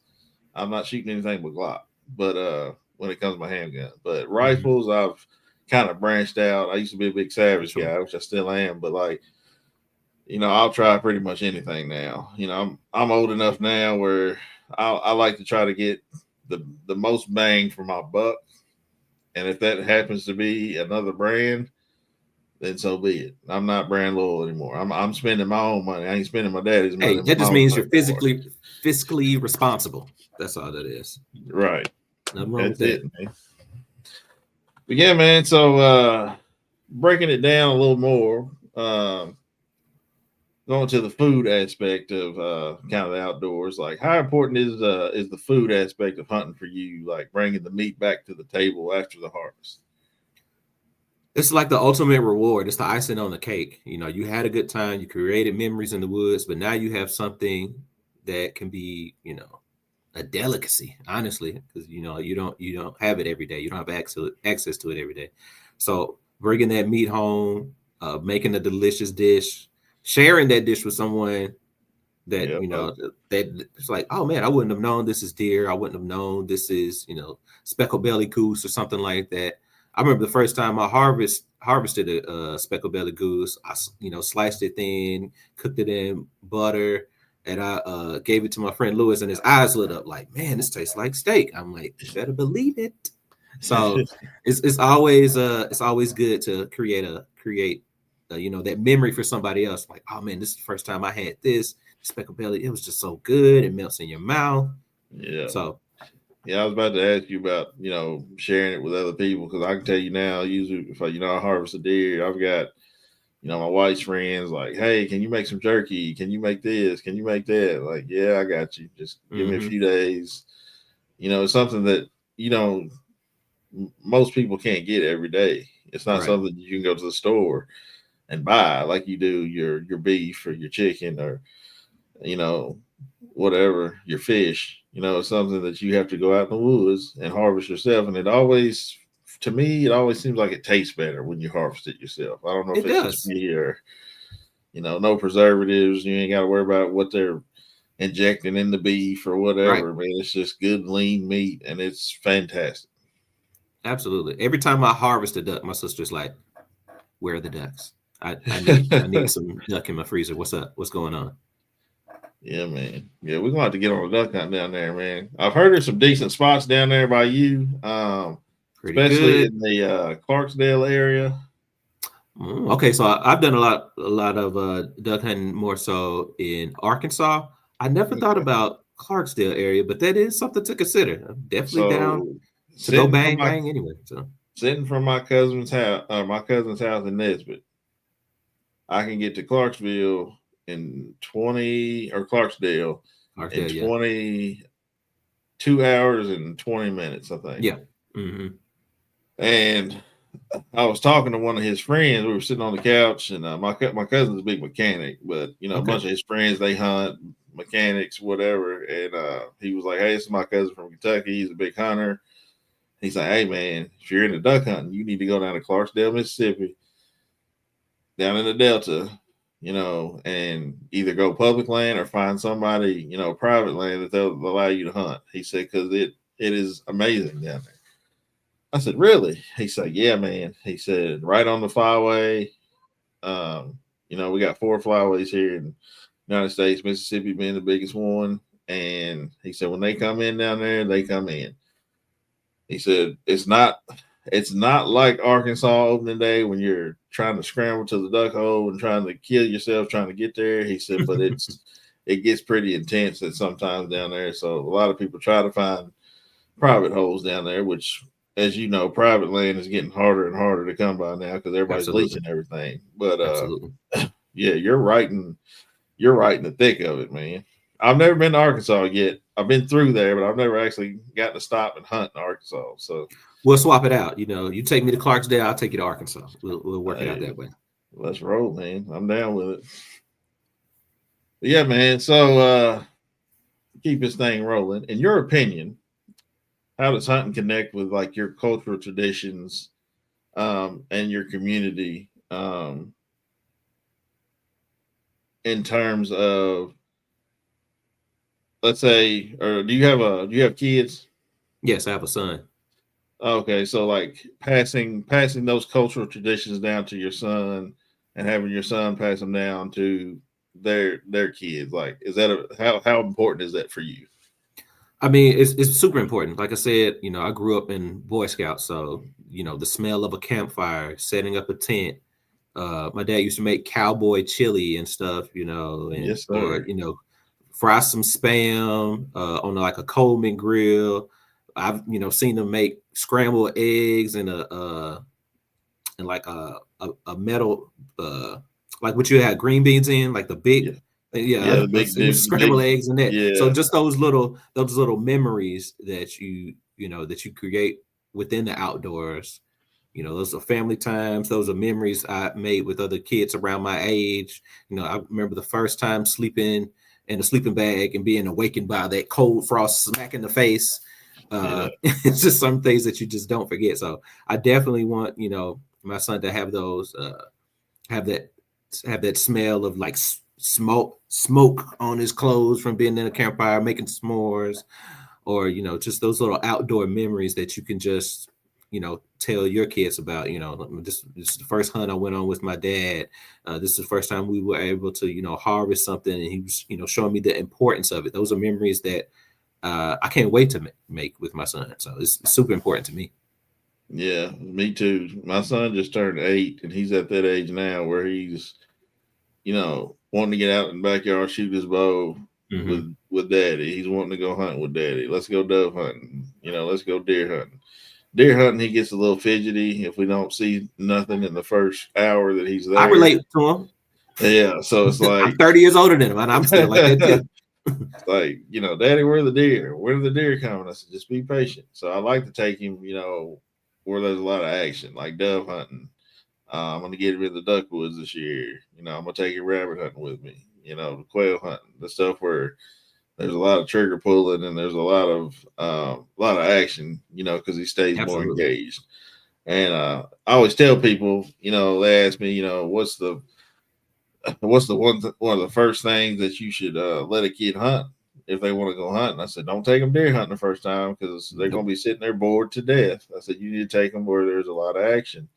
I'm not shooting anything but Glock, but when it comes to my handgun, but Hmm. rifles, I've kind of branched out. I used to be a big Savage Sure. guy, which I still am, but like I'll try pretty much anything now. I'm old enough now where I like to try to get the most bang for my buck, and if that happens to be another brand, then so be it. I'm not brand loyal anymore. I'm spending my own money. I ain't spending my daddy's money. Hey, that My just own means money you're no more. fiscally responsible. That's all that is. Right. Nothing wrong with That's that. it, man. But yeah, man. So breaking it down a little more, going to the food aspect of kind of the outdoors, like how important is the food aspect of hunting for you? Like bringing the meat back to the table after the harvest. It's like the ultimate reward. It's the icing on the cake. You know, you had a good time, you created memories in the woods, but now you have something that can be, you know, a delicacy, honestly, because you don't have it every day. You don't have access to it every day. So bringing that meat home, making a delicious dish, sharing that dish with someone that Yeah, that it's like, oh man, I wouldn't have known this is deer. I wouldn't have known this is speckled belly goose or something like that. I remember the first time I harvested a speckled belly goose. I sliced it thin, cooked it in butter, and I gave it to my friend Lewis, and his eyes lit up like, man, this tastes like steak. I'm like, you better believe it. So it's always good to create that memory for somebody else. Like, oh man, this is the first time I had this speckled belly. It was just so good. It melts in your mouth. yeah. So Yeah, I was about to ask you about sharing it with other people because I can tell you now. Usually, if I harvest a deer, I've got my wife's friends like, hey, can you make some jerky? Can you make this? Can you make that? Like, yeah, I got you. Just give me a few days. It's something that most people can't get every day. It's not right. something you can go to the store and buy like you do your beef or your chicken or you know whatever, your fish. It's something that you have to go out in the woods and harvest yourself. And to me, it always seems like it tastes better when you harvest it yourself. I don't know if It it's just does. me or, no preservatives. You ain't got to worry about what they're injecting in the beef or Right. whatever. Man, it's just good, lean meat and it's fantastic. Absolutely. Every time I harvest a duck, my sister's like, where are the ducks? I need some duck in my freezer. What's up? What's going on? Yeah, man. Yeah, we're gonna have to get on a duck hunt down there, man. I've heard there's some decent spots down there by you, Pretty especially good. in the Clarksdale area. Okay, so I've done a lot of duck hunting more so in Arkansas. I never thought Okay. about Clarksdale area, but that is something to consider. I'm definitely down So to go sitting from bang my bang anyway. So sitting from my cousin's house in Nesbit, I can get to Clarksville in 20 or Clarksdale in Clarksdale, yeah, 22 hours and 20 minutes, I think. yeah. Mm-hmm. And I was talking to one of his friends. We were sitting on the couch, and my cousin's a big mechanic, but a Okay. bunch of his friends they hunt mechanics, whatever. And he was like, "Hey, this is my cousin from Kentucky. He's a big hunter." He's like, "Hey, man, if you're into duck hunting, you need to go down to Clarksdale, Mississippi, down in the Delta, and either go public land or find somebody, private land that they'll allow you to hunt." He said, "Because it is amazing down there." I said, "Really?" He said, "Yeah, man." He said, "Right on the flyway. Um, we got 4 flyways here in the United States, Mississippi being the biggest one." And he said, when they come in down there, they come in. He said, it's not like Arkansas opening day when you're trying to scramble to the duck hole and trying to kill yourself trying to get there. He said, but it gets pretty intense at sometimes down there. So a lot of people try to find private holes down there, which, as you know, private land is getting harder and harder to come by now because everybody's Absolutely. leasing everything. But Absolutely. yeah, you're right in the thick of it, man. I've never been to Arkansas yet. I've been through there, but I've never actually gotten to stop and hunt in Arkansas. So We'll swap it out. You take me to Clarksdale, I'll take you to Arkansas. We'll work it out hey, that way. let's roll, man. I'm down with it. But yeah, man. So keep this thing rolling. In your opinion, how does hunting connect with like your cultural traditions and your community in terms of, let's say, or do you have kids? Yes, I have a son. Okay, so like passing those cultural traditions down to your son and having your son pass them down to their kids. Like, is that how important is that for you? I mean, it's super important. Like I said, I grew up in Boy Scouts, so the smell of a campfire, setting up a tent, My dad used to make cowboy chili and stuff, and Yes, or sir. fry some spam on like a Coleman grill. I've seen them make scrambled eggs and like a metal like what you had green beans in, like the big Yeah, yeah. yeah, The big, the scrambled big. eggs and that. So Yeah, just those little memories that you create within the outdoors. Those are family times. Those are memories I made with other kids around my age. I remember the first time sleeping in a sleeping bag and being awakened by that cold frost smack in the face. yeah, It's just some things that you just don't forget. So I definitely want, my son to have those, have that smell of like smoke on his clothes from being in a campfire, making s'mores, or just those little outdoor memories that you can just tell your kids about. This is the first hunt I went on with my dad. This is the first time we were able to harvest something, and he was showing me the importance of it. Those are memories that I can't wait to make with my son. So it's super important to me. yeah. Me too. My son just turned 8, and he's at that age now where he's, wanting to get out in the backyard, shoot his bow Mm-hmm. with daddy. He's wanting to go hunt with daddy. Let's go dove hunting. Let's go deer hunting. Deer hunting, he gets a little fidgety if we don't see nothing in the first hour that he's I there. relate to him. Yeah, so it's I'm like, 30 years older than him, and I'm still like that too. like, Daddy, where are the deer? Where are the deer coming? I said, just be patient. So I like to take him, where there's a lot of action, like dove hunting. I'm gonna get him in the duck woods this year. I'm gonna take him rabbit hunting with me. The quail hunting, the stuff where there's a lot of trigger pulling and there's a lot of action. Because he stays more Absolutely. engaged. And I always tell people, they ask me, what's the one of the first things that you should let a kid hunt if they want to go hunting? I said, don't take them deer hunting the first time because they're going Nope. to be sitting there bored to death. I said, you need to take them where there's a lot of action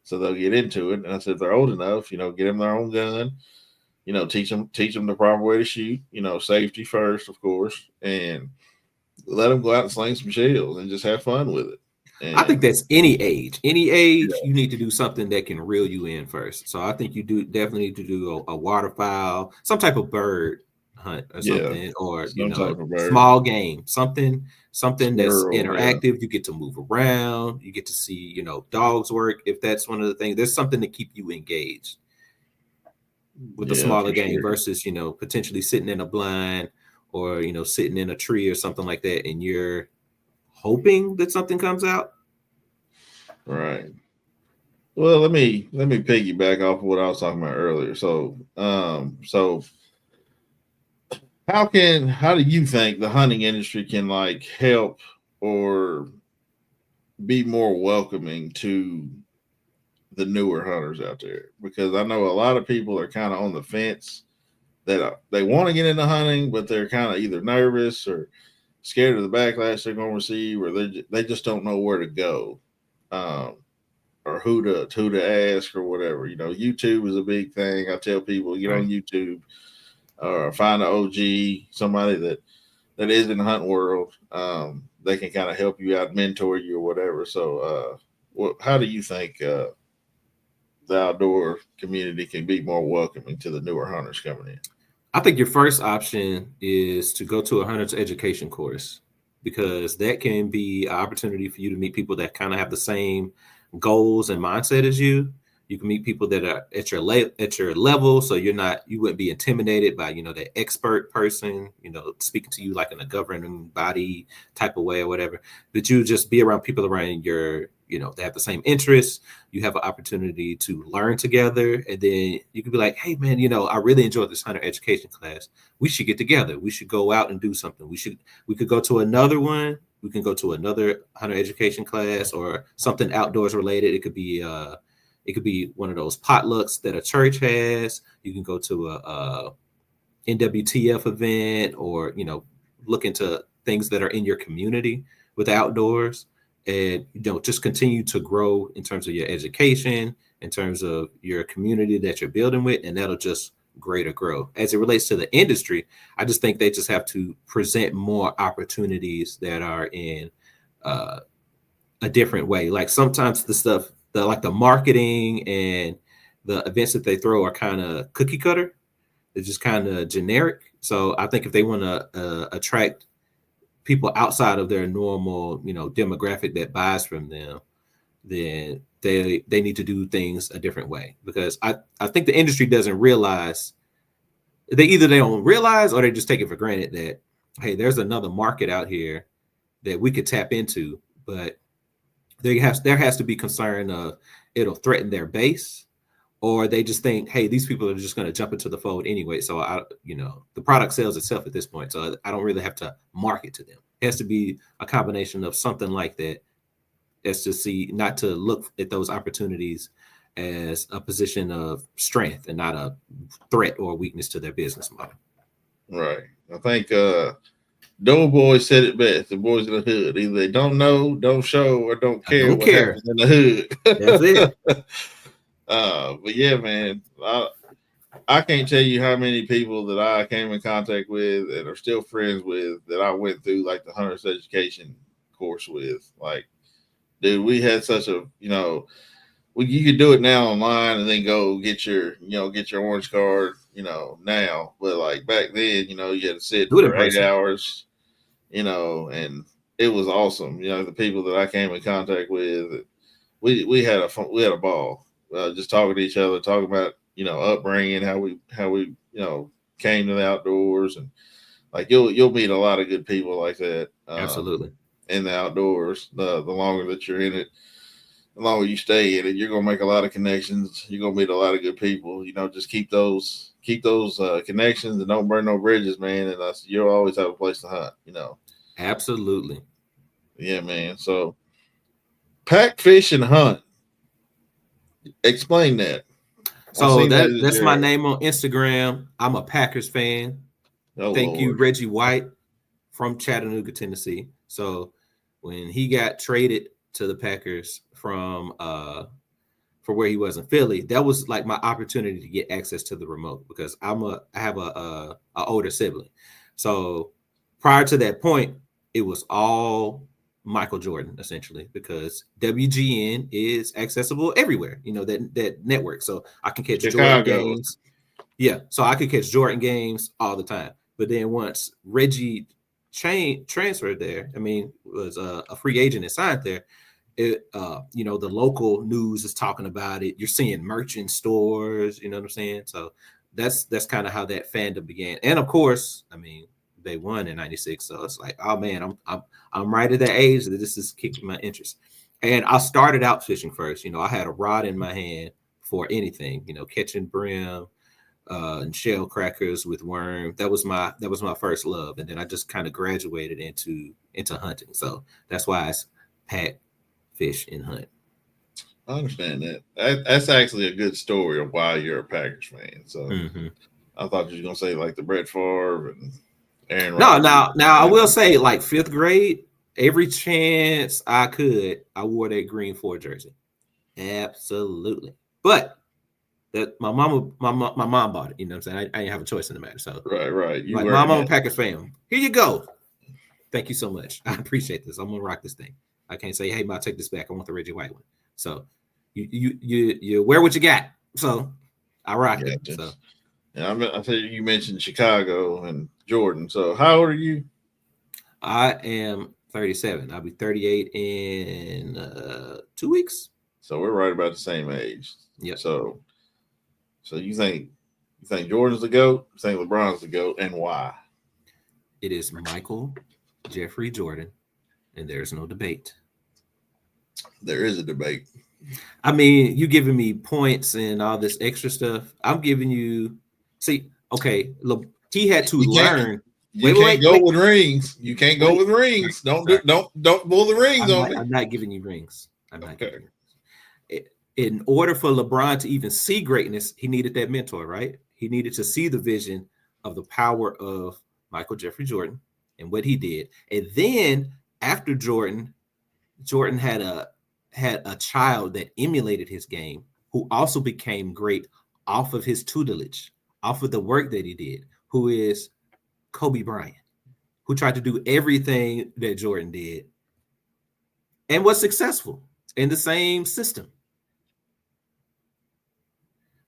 so they'll get into it. And I said, if they're old enough, get them their own gun. Teach them the proper way to shoot. Safety first, of course, and let them go out and sling some shells and just have fun with it. I think And that's any age. Any age, yeah, you need to do something that can reel you in first. So I think you definitely need to do a waterfowl, some type of bird hunt or yeah, something, or some type of bird, small game, something that's squirrel, yeah, interactive. You get to move around, you get to see, dogs work. If that's one of the things, there's something to keep you engaged with the yeah, smaller for game sure. versus, potentially sitting in a blind or, sitting in a tree or something like that, and you're hoping that something comes out. Right. Well, let me piggyback off of what I was talking about earlier. So how do you think the hunting industry can like help or be more welcoming to the newer hunters out there? Because I know a lot of people are kind of on the fence that they want to get into hunting, but they're kind of either nervous or scared of the backlash they're going to receive, or they just don't know where to go. Um, or who to ask or whatever. YouTube is a big thing. I tell people get on Right. YouTube or find an OG, somebody that is in the hunting world. They can kind of help you out, mentor you or whatever. So, how do you think the outdoor community can be more welcoming to the newer hunters coming in? I think your first option is to go to a hunter's education course, because that can be an opportunity for you to meet people that kind of have the same goals and mindset as you. You can meet people that are at your level, so you wouldn't be intimidated by that expert person speaking to you like in a governing body type of way or whatever. But you just be around people around your they have the same interests. You have an opportunity to learn together, and then you can be like, hey man, I really enjoyed this hunter education class. We should get together. We should go out and do something. We could go to another one. We can go to another hunter education class or something outdoors related. It could be one of those potlucks that a church has. You can go to a NWTF event, or look into things that are in your community with outdoors, and just continue to grow in terms of your education, in terms of your community that you're building with, and that'll just greater grow. As it relates to the industry, I just think they just have to present more opportunities that are in uh, a different way. Like sometimes the stuff, like the marketing and the events that they throw are kind of cookie cutter. They're just kind of generic. So I think if they want to attract people outside of their normal, demographic that buys from them, then they need to do things a different way, because I think the industry doesn't realize, they don't realize, or they just take it for granted that, hey, there's another market out here that we could tap into, but there has to be concern of it'll threaten their base, or they just think, hey, these people are just going to jump into the fold anyway. So the product sells itself at this point. So I don't really have to market to them. It has to be a combination of something like that, as to see, not to look at those opportunities as a position of strength and not a threat or weakness to their business model. Right. I think Doughboy said it best. The boys in the hood, either they don't know, don't show, or don't care what happens in the hood. That's it. But yeah, man, I can't tell you how many people that I came in contact with and are still friends with that I went through like the Hunter's Education course with. Like, dude, we had such a, you could do it now online and then go get your orange card, now. But like back then, you had to sit for 8 hours, and it was awesome. The people that I came in contact with, we had a ball, just talking to each other, talking about, upbringing, how we came to the outdoors, and like you'll meet a lot of good people like that. Absolutely. In the outdoors, the longer that you're in it, the longer you stay in it, you're gonna make a lot of connections. You're gonna meet a lot of good people. Just keep those connections and don't burn no bridges, man. And you'll always have a place to hunt. Absolutely. Yeah, man. So, pack, fish, and hunt. Explain that. So that's my name on Instagram. I'm a Packers fan. Thank you, Reggie White from Chattanooga, Tennessee. So when he got traded to the Packers from for where he was in Philly, that was like my opportunity to get access to the remote, because I have a older sibling. So prior to that point, it was all Michael Jordan, essentially, because WGN is accessible everywhere, that network. So I can catch Jordan games. Yeah, so I could catch Jordan games all the time. But then once Reggie transferred there, was a free agent and signed there, it the local news is talking about it. You're seeing merch in stores, you know what I'm saying? So that's kind of how that fandom began. And of course, they won in '96, so it's like, oh man, I'm right at that age that this is kicking my interest. And I started out fishing first. I had a rod in my hand for anything, catching brim, and shell crackers with worm. That was my first love, and then I just kind of graduated into hunting. So that's why it's pack, fish, and hunt. I understand that. That's actually a good story of why you're a Packers fan. So I thought you were gonna say like the Brett Favre and Aaron Rodgers. Now I will say, like 5th grade, every chance I could, I wore that green 4 jersey. Absolutely. But that my mom bought it. You know what I'm saying? I didn't have a choice in the matter. So right. You like, Mom, I'm a Packers fan. Here you go. Thank you so much. I appreciate this. I'm gonna rock this thing. I can't say, hey, Ma, take this back. I want the Reggie White one. So you wear what you got. So I rock it. So yeah, I said you mentioned Chicago and Jordan. So how old are you? I am 37. I'll be 38 in 2 weeks. So we're right about the same age. Yeah. So you think Jordan's the GOAT? You think LeBron's the GOAT, and why? It is Michael Jeffrey Jordan, and there's no debate. There is a debate. You giving me points and all this extra stuff. I'm giving you. See, okay, look, he had to learn. You can't go with rings. You can't go with rings. Don't pull the rings on me. I'm not giving you rings. I'm not giving you rings. In order for LeBron to even see greatness, he needed that mentor, right? He needed to see the vision of the power of Michael Jeffrey Jordan and what he did. And then after Jordan had a child that emulated his game, who also became great off of his tutelage, off of the work that he did, who is Kobe Bryant, who tried to do everything that Jordan did and was successful in the same system.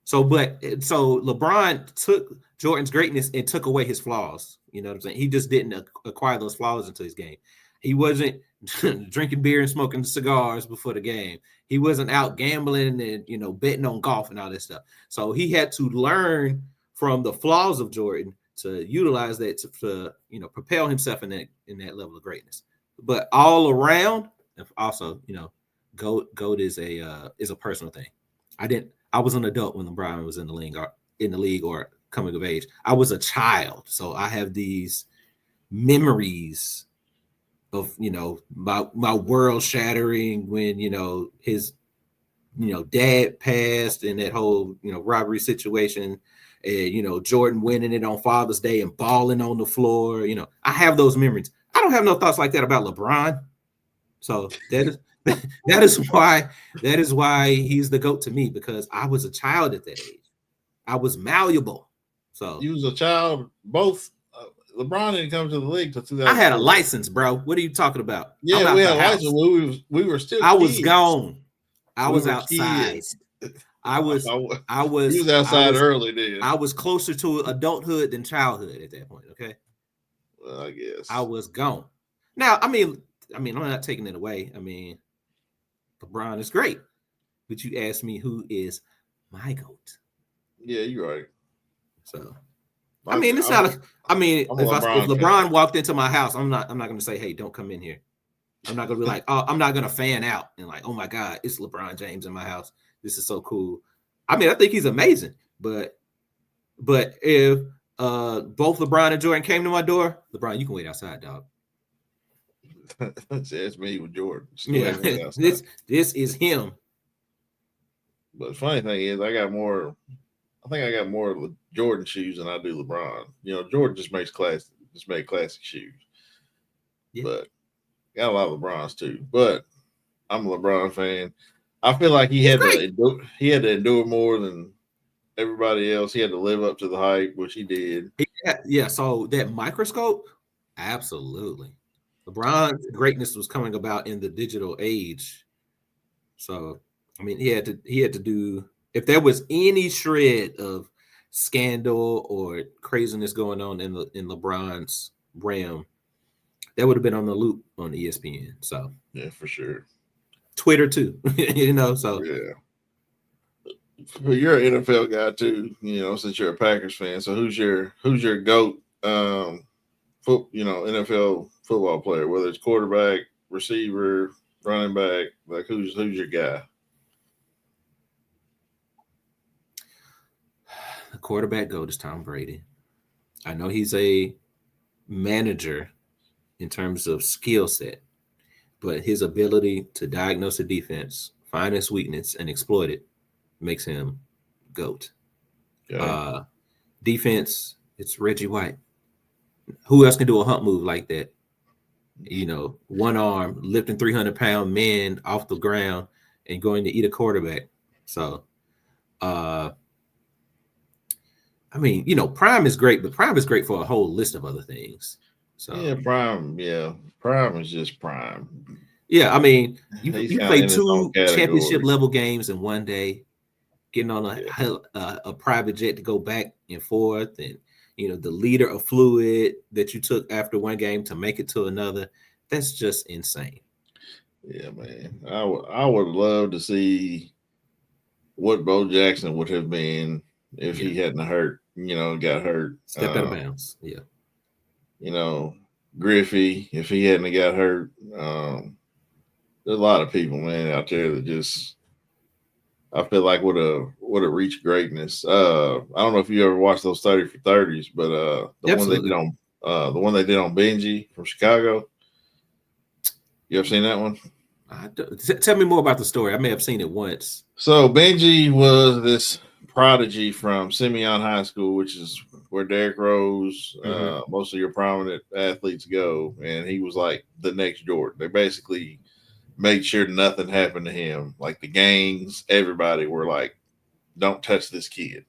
So LeBron took Jordan's greatness and took away his flaws. You know what I'm saying? He just didn't acquire those flaws into his game. He wasn't drinking beer and smoking cigars before the game. He wasn't out gambling and betting on golf and all this stuff. So he had to learn from the flaws of Jordan to utilize that to propel himself in that level of greatness. But all around, also, GOAT is a personal thing. I was an adult when LeBron was in the league or coming of age. I was a child, so I have these memories of my world shattering when his dad passed and that whole robbery situation, and Jordan winning it on Father's Day and balling on the floor. I have those memories. I don't have no thoughts like that about LeBron. So that is why he's the GOAT to me, because I was a child at that age. I was malleable. So you was a child. Both LeBron didn't come to the league till 2000. I had a license, bro. What are you talking about? Yeah, we had a license. We were still. I kids. was gone. I we was outside. Kids. I was. He was outside early then. I was closer to adulthood than childhood at that point. Okay. Well, I guess I was gone. Now, I mean, I'm not taking it away. I mean, LeBron is great, but you asked me who is my GOAT. Yeah, you're right. So, it's not a. If LeBron walked into my house, I'm not going to say, "Hey, don't come in here." I'm not going to be like, "Oh, I'm not going to fan out and like, oh my God, it's LeBron James in my house. This is so cool." I think he's amazing, but if both LeBron and Jordan came to my door, LeBron, you can wait outside, dog. That's me with Jordan. Yeah, this is him. But the funny thing is, I got more Jordan shoes than I do LeBron. Jordan just made classic shoes. Yeah. But got a lot of LeBrons too. But I'm a LeBron fan. I feel like he had to endure more than everybody else. He had to live up to the hype, which he did. Yeah. So that microscope, absolutely. LeBron's greatness was coming about in the digital age. So, he had to do, if there was any shred of scandal or craziness going on in LeBron's realm, that would have been on the loop on ESPN. So, yeah, for sure. Twitter too, so. Yeah. Well, you're an NFL guy too, since you're a Packers fan. So who's your GOAT NFL football player, whether it's quarterback, receiver, running back, like who's your guy? The quarterback GOAT is Tom Brady. I know he's a manager in terms of skill set, but his ability to diagnose the defense, find its weakness, and exploit it makes him GOAT. Okay. Defense, it's Reggie White. Who else can do a hump move like that? One arm, lifting 300-pound men off the ground and going to eat a quarterback. So, Prime is great, but Prime is great for a whole list of other things. So Prime is just Prime. Yeah, you play 2 championship level games in one day, getting on a private jet to go back and forth, and the liter of fluid that you took after one game to make it to another. That's just insane. Yeah, man. I would love to see what Bo Jackson would have been if he hadn't got hurt. Stepped out of bounds. Yeah. Griffey, if he hadn't got hurt. There's a lot of people, man, out there that just, I feel like would have reached greatness. I don't know if you ever watched those 30 for 30s, but the one they did on Benji from Chicago. You ever seen that one? Tell me more about the story. I may have seen it once. So Benji was this prodigy from Simeon High School, which is where Derrick Rose, most of your prominent athletes go, and he was like the next Jordan. They basically made sure nothing happened to him. Like the gangs, everybody were like, "Don't touch this kid.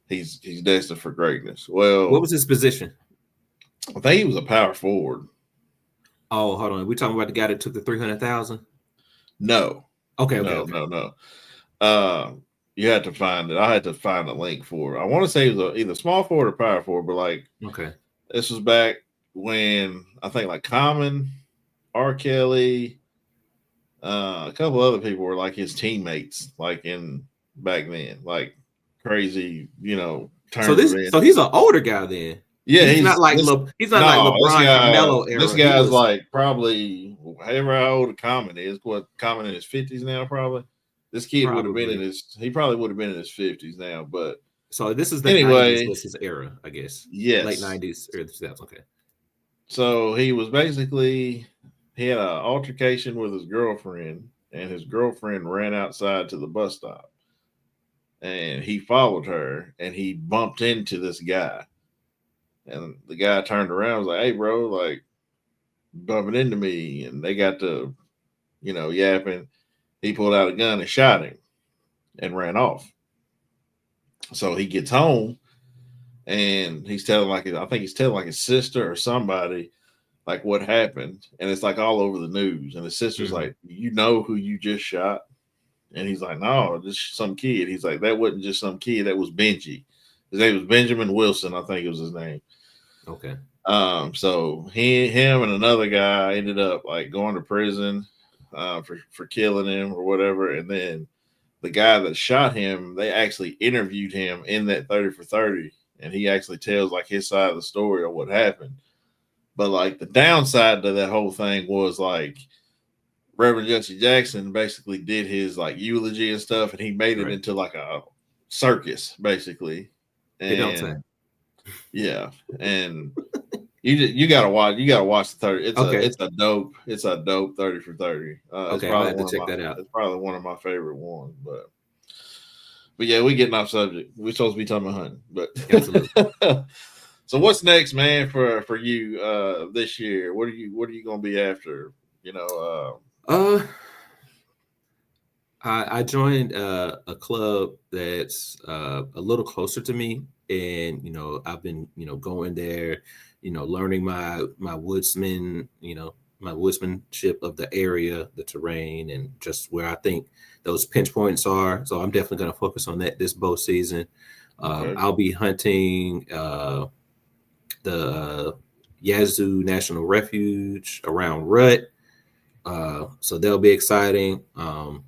He's destined for greatness." Well, what was his position? I think he was a power forward. Oh, hold on. Are we talking about the guy that took the 300,000? No. Okay. No. You had to find it. I had to find a link for it. I want to say it was either small forward or power forward, but like Okay. this was back when I think like Common, R. Kelly, a couple other people were like his teammates, like in back then, like crazy, So tournament. so he's an older guy then. Yeah, He's not like he's not like no, LeBron Carmelo this era. He guy's was like probably however how old Common is. What Common in his 50s now, probably. This kid would have been probably. he probably would have been in his 50s now, but So this is the 90s anyway, was his era, I guess. Late yes. 90s, early 2000s. Okay. So he was basically he had an altercation with his girlfriend, and his girlfriend ran outside to the bus stop, and he followed her, and he bumped into this guy, and the guy turned around, and was like, "Hey, bro, like bumping into me," and they got to, yapping. He pulled out a gun and shot him, and ran off. So he gets home, and he's telling I think he's telling like his sister or somebody like what happened, and it's like all over the news. And his sister's like, "You know who you just shot?" And he's like, "No, just some kid." He's like, "That wasn't just some kid. That was Benji. His name was Benjamin Wilson, I think it was his name." Okay. So him, and another guy ended up like going to prison for killing him or whatever. And then the guy that shot him, they actually interviewed him in that 30 for 30, and he actually tells like his side of the story of what happened. But like the downside to that whole thing was like Reverend Jesse Jackson basically did his like eulogy and stuff, and he made it into like a circus basically. It don't say. And yeah, and you gotta watch the 30. It's a dope 30 for 30. Okay, I'm gonna have to check that out. It's probably one of my favorite ones, but yeah, we getting off subject. We're supposed to be talking about hunting, but Absolutely. So what's next, man, for you this year? What are you gonna be after? I joined a club that's a little closer to me, and I've been going there, learning my woodsman, my woodsmanship of the area, the terrain, and just where I think those pinch points are. So I'm definitely going to focus on that this bow season. Okay. I'll be hunting the Yazoo National Refuge around Rut. So they'll be exciting. And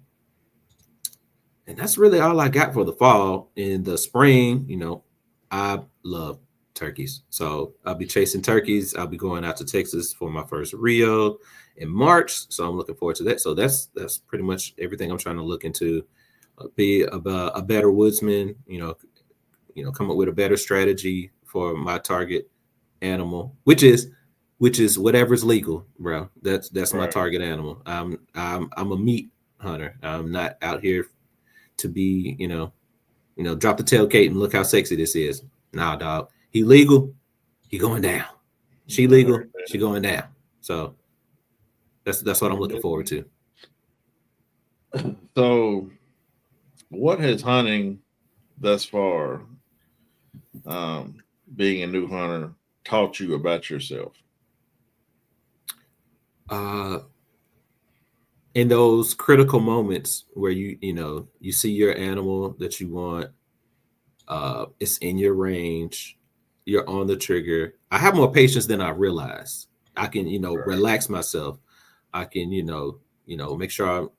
that's really all I got for the fall. In the spring, I love turkeys. So I'll be chasing turkeys. I'll be going out to Texas for my first Rio in March. So I'm looking forward to that. So that's pretty much everything I'm trying to look into. Be a better woodsman, come up with a better strategy for my target animal, which is whatever's legal, bro. That's right. My target animal. I'm a meat hunter. I'm not out here to be, drop the tailgate and look how sexy this is. Nah, dog. He legal, he going down. She legal, she going down. So that's what I'm looking forward to. So what has hunting thus far, being a new hunter, taught you about yourself? In those critical moments where you see your animal that you want, it's in your range, you're on the trigger. I have more patience than I realize. I can relax myself. I can make sure I'm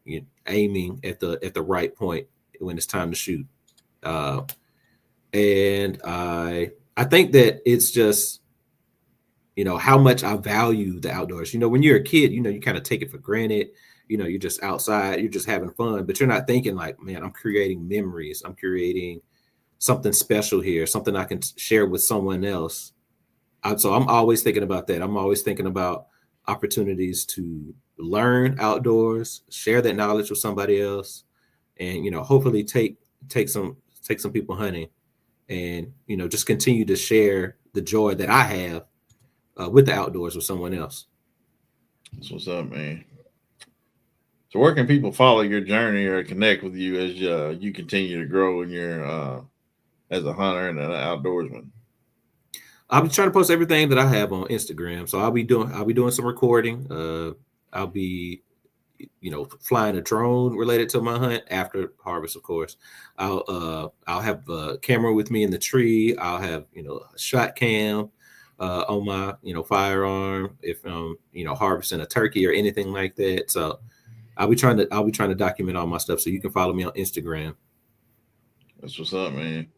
aiming at the right point when it's time to shoot. And I think that it's just how much I value the outdoors. When you're a kid, you kind of take it for granted. You're just outside, you're just having fun, but you're not thinking like, man, I'm creating memories. I'm creating something special here, something I can share with someone else. So I'm always thinking about that. I'm always thinking about opportunities to learn outdoors, share that knowledge with somebody else, and hopefully take some people hunting, and just continue to share the joy that I have with the outdoors with someone else. That's what's up, man. So where can people follow your journey or connect with you as you continue to grow in your as a hunter and an outdoorsman? I'll be trying to post everything that I have on Instagram. So I'll be doing some recording. I'll be flying a drone related to my hunt after harvest, of course. I'll have a camera with me in the tree. I'll have, a shot cam on my, firearm if harvesting a turkey or anything like that. So I'll be trying to document all my stuff. So you can follow me on Instagram. That's what's up, man.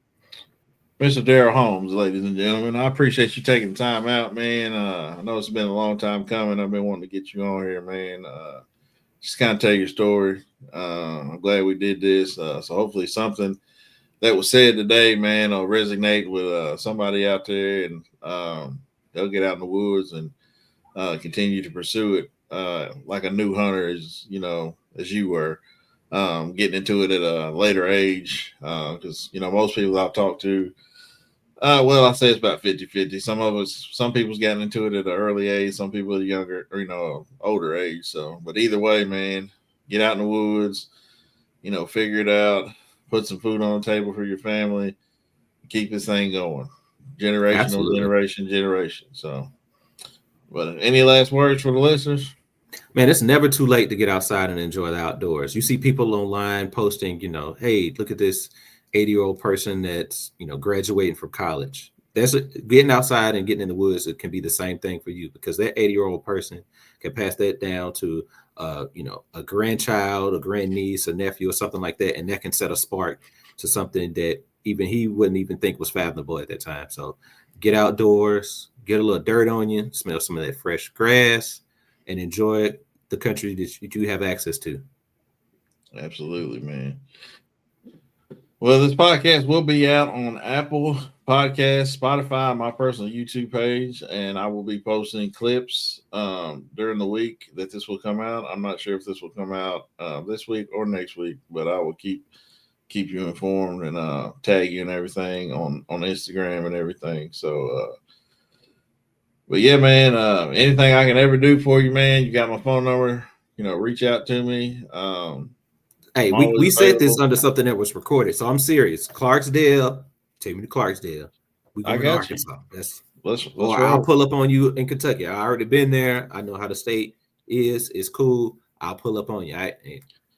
Mr. Darryl Holmes, ladies and gentlemen, I appreciate you taking time out, man. I know it's been a long time coming. I've been wanting to get you on here, man. Just kind of tell your story. I'm glad we did this. So hopefully something that was said today, man, will resonate with somebody out there, and they'll get out in the woods and continue to pursue it like a new hunter, as you were. Getting into it at a later age, because most people I've talked to, well, I say it's about 50-50. Some people's gotten into it at an early age, some people at a younger or older age. So, but either way, man, get out in the woods, figure it out, put some food on the table for your family, keep this thing going, generational, generation. So, but any last words for the listeners? Man, it's never too late to get outside and enjoy the outdoors. You see people online posting, hey, look at this 80-year-old person that's, graduating from college. Getting outside and getting in the woods. It can be the same thing for you, because that 80-year-old person can pass that down to, a grandchild, a grandniece, a nephew, or something like that. And that can set a spark to something that even he wouldn't even think was fathomable at that time. So get outdoors, get a little dirt on you, smell some of that fresh grass, and enjoy the country that you have access to. Absolutely, man. Well, this podcast will be out on Apple Podcasts, Spotify, my personal YouTube page, and I will be posting clips during the week that this will come out. I'm not sure if this will come out this week or next week, but I will keep you informed and tag you and everything on Instagram and everything. So, but yeah, man, anything I can ever do for you, man, you got my phone number, reach out to me. Hey, we said this under something that was recorded, so I'm serious. Clarksdale, take me to Clarksdale. We going to Arkansas. Let's I'll pull up on you in Kentucky. I already been there. I know how the state is. It's cool. I'll pull up on you.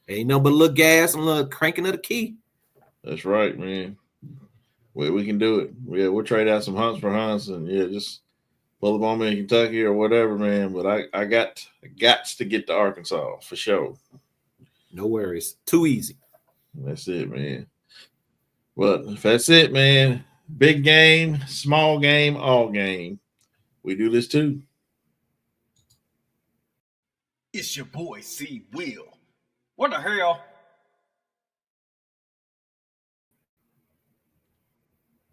Ain't no but a little gas and a little cranking of the key. That's right, man. We can do it. Yeah, we'll trade out some hunts for hunts, and just pull up on me in Kentucky or whatever, man. But I got to get to Arkansas for sure. No worries. Too easy. That's it, man. But if that's it, man, big game, small game, all game, we do this too. It's your boy, C. Will. What the hell?